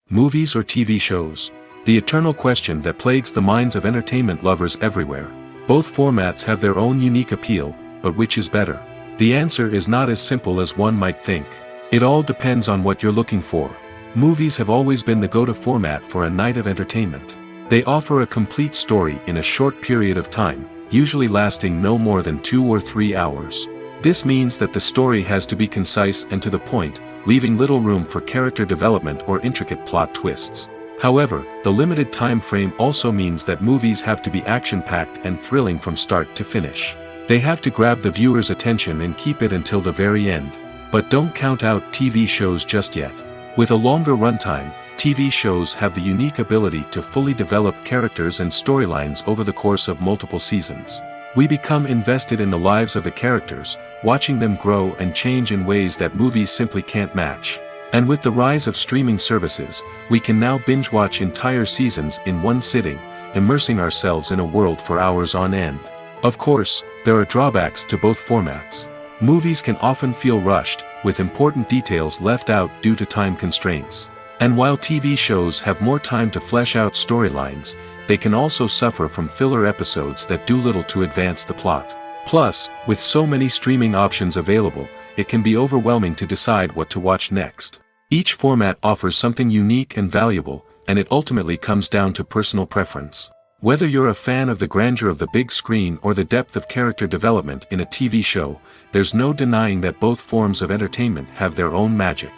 Movies or TV shows? The eternal question that plagues the minds of entertainment lovers everywhere. Both formats have their own unique appeal, but which is better? The answer is not as simple as one might think. It all depends on what you're looking for. Movies have always been the go-to format for a night of entertainment. They offer a complete story in a short period of time, usually lasting no more than 2 or 3 hours. This means that the story has to be concise and to the point, leaving little room for character development or intricate plot twists. However, the limited time frame also means that movies have to be action-packed and thrilling from start to finish. They have to grab the viewer's attention and keep it until the very end. But don't count out TV shows just yet. With a longer runtime, TV shows have the unique ability to fully develop characters and storylines over the course of multiple seasons. We become invested in the lives of the characters, watching them grow and change in ways that movies simply can't match. And with the rise of streaming services, we can now binge-watch entire seasons in one sitting, immersing ourselves in a world for hours on end. Of course, there are drawbacks to both formats. Movies can often feel rushed, with important details left out due to time constraints. And while TV shows have more time to flesh out storylines, they can also suffer from filler episodes that do little to advance the plot. Plus, with so many streaming options available, it can be overwhelming to decide what to watch next. Each format offers something unique and valuable, and it ultimately comes down to personal preference. Whether you're a fan of the grandeur of the big screen or the depth of character development in a TV show, there's no denying that both forms of entertainment have their own magic.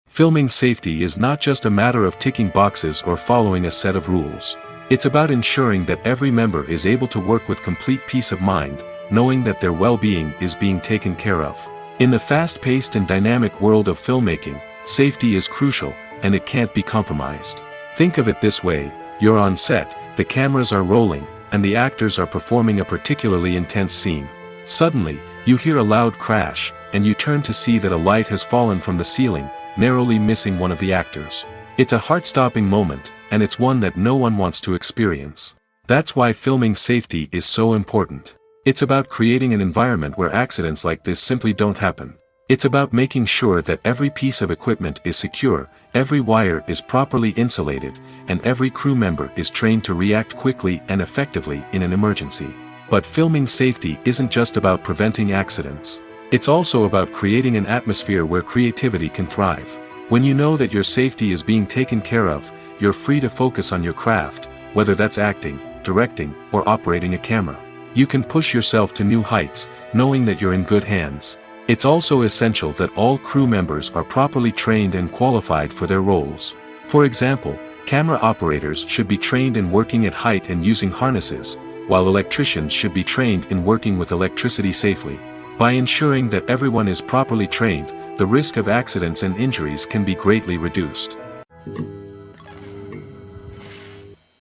Filming safety is not just a matter of ticking boxes or following a set of rules. It's about ensuring that every member is able to work with complete peace of mind, knowing that their well-being is being taken care of. In the fast-paced and dynamic world of filmmaking, safety is crucial, and it can't be compromised. Think of it this way: you're on set, the cameras are rolling, and the actors are performing a particularly intense scene. Suddenly, you hear a loud crash, and you turn to see that a light has fallen from the ceiling, narrowly missing one of the actors. It's a heart-stopping moment, and it's one that no one wants to experience. That's why filming safety is so important. It's about creating an environment where accidents like this simply don't happen. It's about making sure that every piece of equipment is secure, every wire is properly insulated, and every crew member is trained to react quickly and effectively in an emergency. But filming safety isn't just about preventing accidents. It's also about creating an atmosphere where creativity can thrive. When you know that your safety is being taken care of, you're free to focus on your craft, whether that's acting, directing, or operating a camera. You can push yourself to new heights, knowing that you're in good hands. It's also essential that all crew members are properly trained and qualified for their roles. For example, camera operators should be trained in working at height and using harnesses, while electricians should be trained in working with electricity safely. By ensuring that everyone is properly trained, the risk of accidents and injuries can be greatly reduced.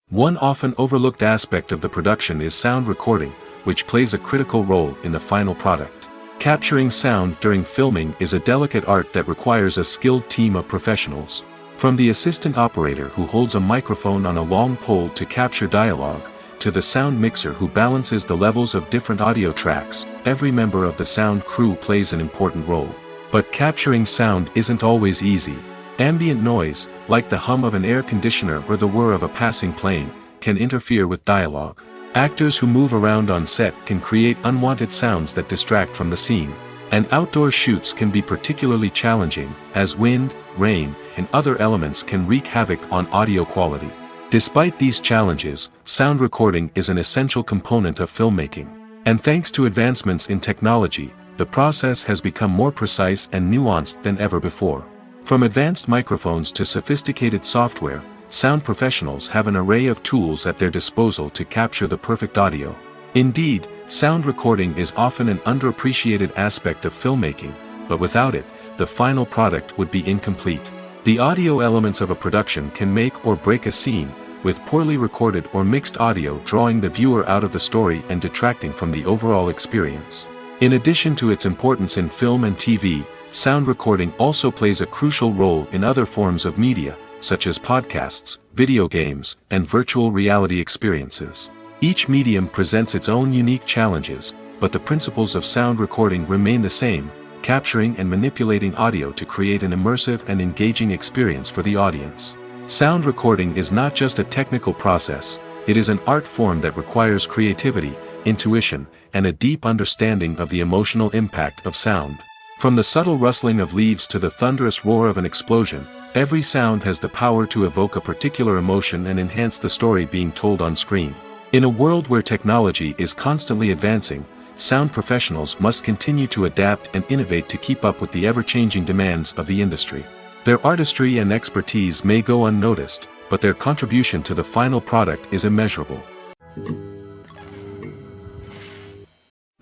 One often overlooked aspect of the production is sound recording, which plays a critical role in the final product. Capturing sound during filming is a delicate art that requires a skilled team of professionals. From the assistant operator who holds a microphone on a long pole to capture dialogue, to the sound mixer who balances the levels of different audio tracks, every member of the sound crew plays an important role. But capturing sound isn't always easy. Ambient noise, like the hum of an air conditioner or the whir of a passing plane, can interfere with dialogue. Actors who move around on set can create unwanted sounds that distract from the scene. And outdoor shoots can be particularly challenging, as wind, rain, and other elements can wreak havoc on audio quality. Despite these challenges, sound recording is an essential component of filmmaking. And thanks to advancements in technology, the process has become more precise and nuanced than ever before. From advanced microphones to sophisticated software, sound professionals have an array of tools at their disposal to capture the perfect audio. Indeed, sound recording is often an underappreciated aspect of filmmaking, but without it, the final product would be incomplete. The audio elements of a production can make or break a scene, with poorly recorded or mixed audio drawing the viewer out of the story and detracting from the overall experience. In addition to its importance in film and TV, sound recording also plays a crucial role in other forms of media, such as podcasts, video games, and virtual reality experiences. Each medium presents its own unique challenges, but the principles of sound recording remain the same, capturing and manipulating audio to create an immersive and engaging experience for the audience. Sound recording is not just a technical process, it is an art form that requires creativity, intuition, and a deep understanding of the emotional impact of sound. From the subtle rustling of leaves to the thunderous roar of an explosion, every sound has the power to evoke a particular emotion and enhance the story being told on screen. In a world where technology is constantly advancing, sound professionals must continue to adapt and innovate to keep up with the ever-changing demands of the industry. Their artistry and expertise may go unnoticed, but their contribution to the final product is immeasurable.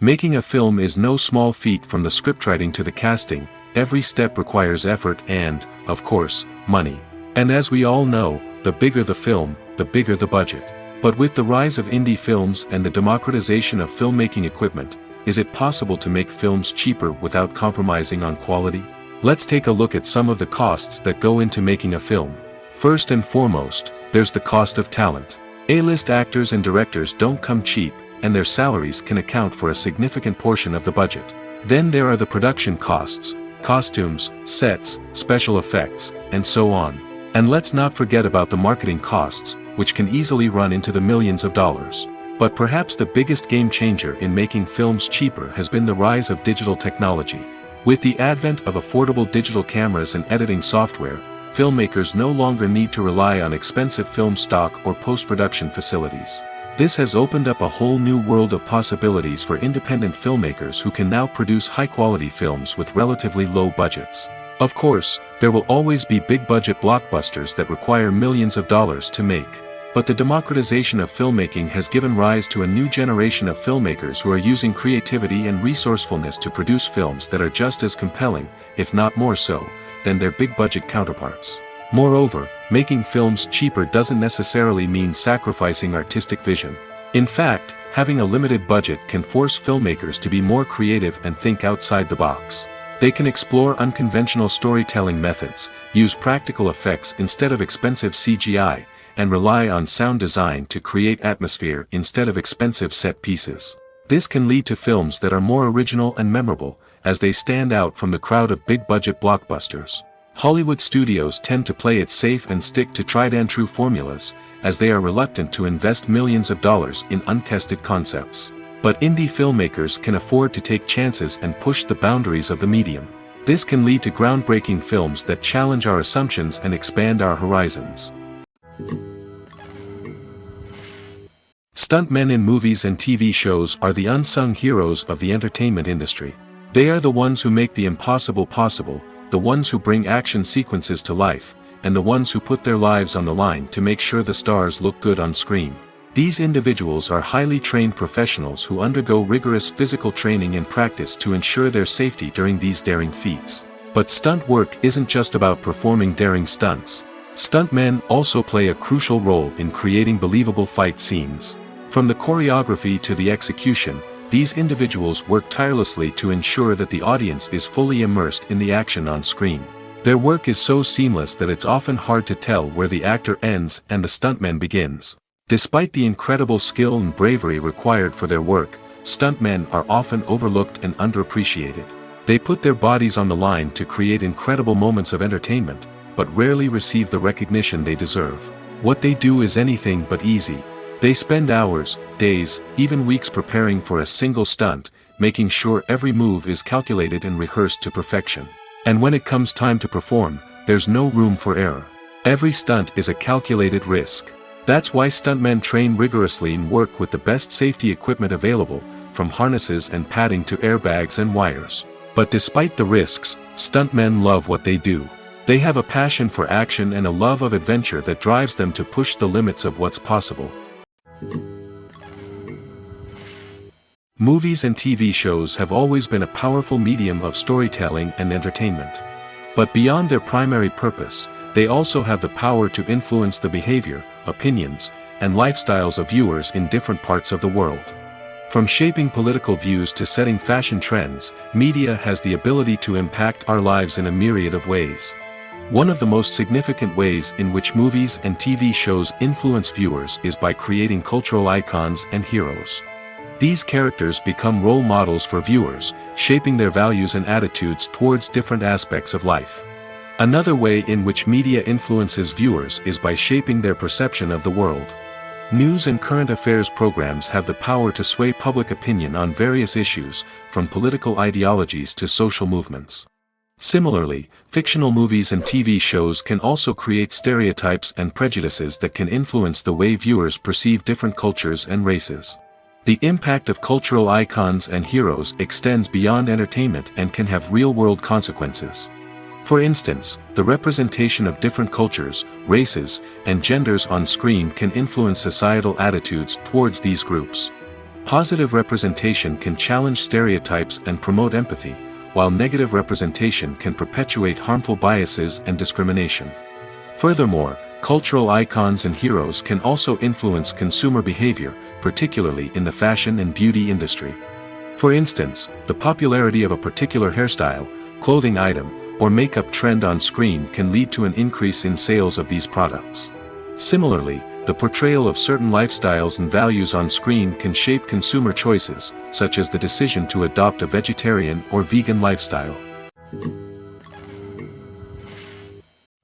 Making a film is no small feat. From the scriptwriting to the casting, every step requires effort and, of course, money. And as we all know, the bigger the film, the bigger the budget. But with the rise of indie films and the democratization of filmmaking equipment, is it possible to make films cheaper without compromising on quality? Let's take a look at some of the costs that go into making a film. First and foremost, there's the cost of talent. A-list actors and directors don't come cheap, and their salaries can account for a significant portion of the budget. Then there are the production costs, costumes, sets, special effects, and so on. And let's not forget about the marketing costs, which can easily run into the millions of dollars. But perhaps the biggest game changer in making films cheaper has been the rise of digital technology. With the advent of affordable digital cameras and editing software, filmmakers no longer need to rely on expensive film stock or post-production facilities. This has opened up a whole new world of possibilities for independent filmmakers who can now produce high-quality films with relatively low budgets. Of course, there will always be big-budget blockbusters that require millions of dollars to make. But the democratization of filmmaking has given rise to a new generation of filmmakers who are using creativity and resourcefulness to produce films that are just as compelling, if not more so, than their big-budget counterparts. Moreover, making films cheaper doesn't necessarily mean sacrificing artistic vision. In fact, having a limited budget can force filmmakers to be more creative and think outside the box. They can explore unconventional storytelling methods, use practical effects instead of expensive CGI, and rely on sound design to create atmosphere instead of expensive set pieces. This can lead to films that are more original and memorable, as they stand out from the crowd of big-budget blockbusters. Hollywood studios tend to play it safe and stick to tried-and-true formulas, as they are reluctant to invest millions of dollars in untested concepts. But indie filmmakers can afford to take chances and push the boundaries of the medium. This can lead to groundbreaking films that challenge our assumptions and expand our horizons. Stuntmen in movies and TV shows are the unsung heroes of the entertainment industry. They are the ones who make the impossible possible, the ones who bring action sequences to life, and the ones who put their lives on the line to make sure the stars look good on screen. These individuals are highly trained professionals who undergo rigorous physical training and practice to ensure their safety during these daring feats. But stunt work isn't just about performing daring stunts. Stuntmen also play a crucial role in creating believable fight scenes. From the choreography to the execution, these individuals work tirelessly to ensure that the audience is fully immersed in the action on screen. Their work is so seamless that it's often hard to tell where the actor ends and the stuntman begins. Despite the incredible skill and bravery required for their work, stuntmen are often overlooked and underappreciated. They put their bodies on the line to create incredible moments of entertainment, but rarely receive the recognition they deserve. What they do is anything but easy. They spend hours, days, even weeks preparing for a single stunt, making sure every move is calculated and rehearsed to perfection. And when it comes time to perform, there's no room for error. Every stunt is a calculated risk. That's why stuntmen train rigorously and work with the best safety equipment available, from harnesses and padding to airbags and wires. But despite the risks, stuntmen love what they do. They have a passion for action and a love of adventure that drives them to push the limits of what's possible. Movies and TV shows have always been a powerful medium of storytelling and entertainment. But beyond their primary purpose, they also have the power to influence the behavior, opinions, and lifestyles of viewers in different parts of the world. From shaping political views to setting fashion trends, media has the ability to impact our lives in a myriad of ways. One of the most significant ways in which movies and TV shows influence viewers is by creating cultural icons and heroes. These characters become role models for viewers, shaping their values and attitudes towards different aspects of life. Another way in which media influences viewers is by shaping their perception of the world. News and current affairs programs have the power to sway public opinion on various issues, from political ideologies to social movements. Similarly, fictional movies and TV shows can also create stereotypes and prejudices that can influence the way viewers perceive different cultures and races. The impact of cultural icons and heroes extends beyond entertainment and can have real-world consequences. For instance, the representation of different cultures, races, and genders on screen can influence societal attitudes towards these groups. Positive representation can challenge stereotypes and promote empathy, while negative representation can perpetuate harmful biases and discrimination. Furthermore, cultural icons and heroes can also influence consumer behavior, particularly in the fashion and beauty industry. For instance, the popularity of a particular hairstyle, clothing item, or makeup trend on screen can lead to an increase in sales of these products. Similarly, the portrayal of certain lifestyles and values on screen can shape consumer choices, such as the decision to adopt a vegetarian or vegan lifestyle.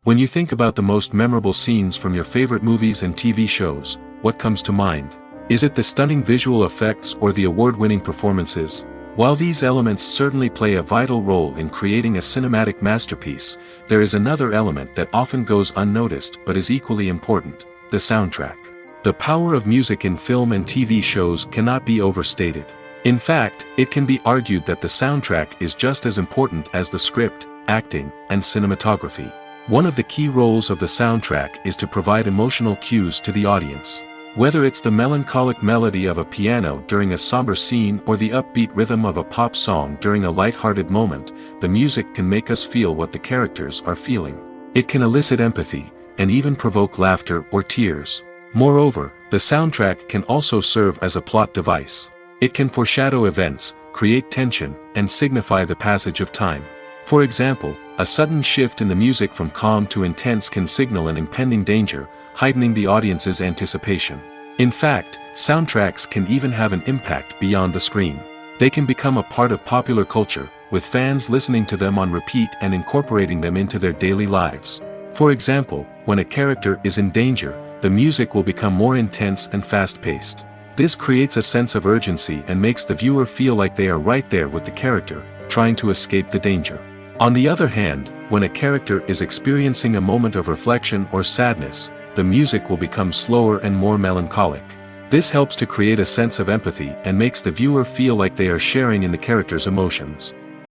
When you think about the most memorable scenes from your favorite movies and TV shows, what comes to mind? Is it the stunning visual effects or the award-winning performances? While these elements certainly play a vital role in creating a cinematic masterpiece, there is another element that often goes unnoticed but is equally important: the soundtrack. The power of music in film and TV shows cannot be overstated. In fact, it can be argued that the soundtrack is just as important as the script, acting, and cinematography. One of the key roles of the soundtrack is to provide emotional cues to the audience. Whether it's the melancholic melody of a piano during a somber scene or the upbeat rhythm of a pop song during a light-hearted moment, the music can make us feel what the characters are feeling. It can elicit empathy, and even provoke laughter or tears. Moreover, the soundtrack can also serve as a plot device. It can foreshadow events, create tension, and signify the passage of time. For example, a sudden shift in the music from calm to intense can signal an impending danger, heightening the audience's anticipation. In fact, soundtracks can even have an impact beyond the screen. They can become a part of popular culture, with fans listening to them on repeat and incorporating them into their daily lives. For example, when a character is in danger, the music will become more intense and fast-paced. This creates a sense of urgency and makes the viewer feel like they are right there with the character, trying to escape the danger. On the other hand, when a character is experiencing a moment of reflection or sadness, the music will become slower and more melancholic. This helps to create a sense of empathy and makes the viewer feel like they are sharing in the character's emotions.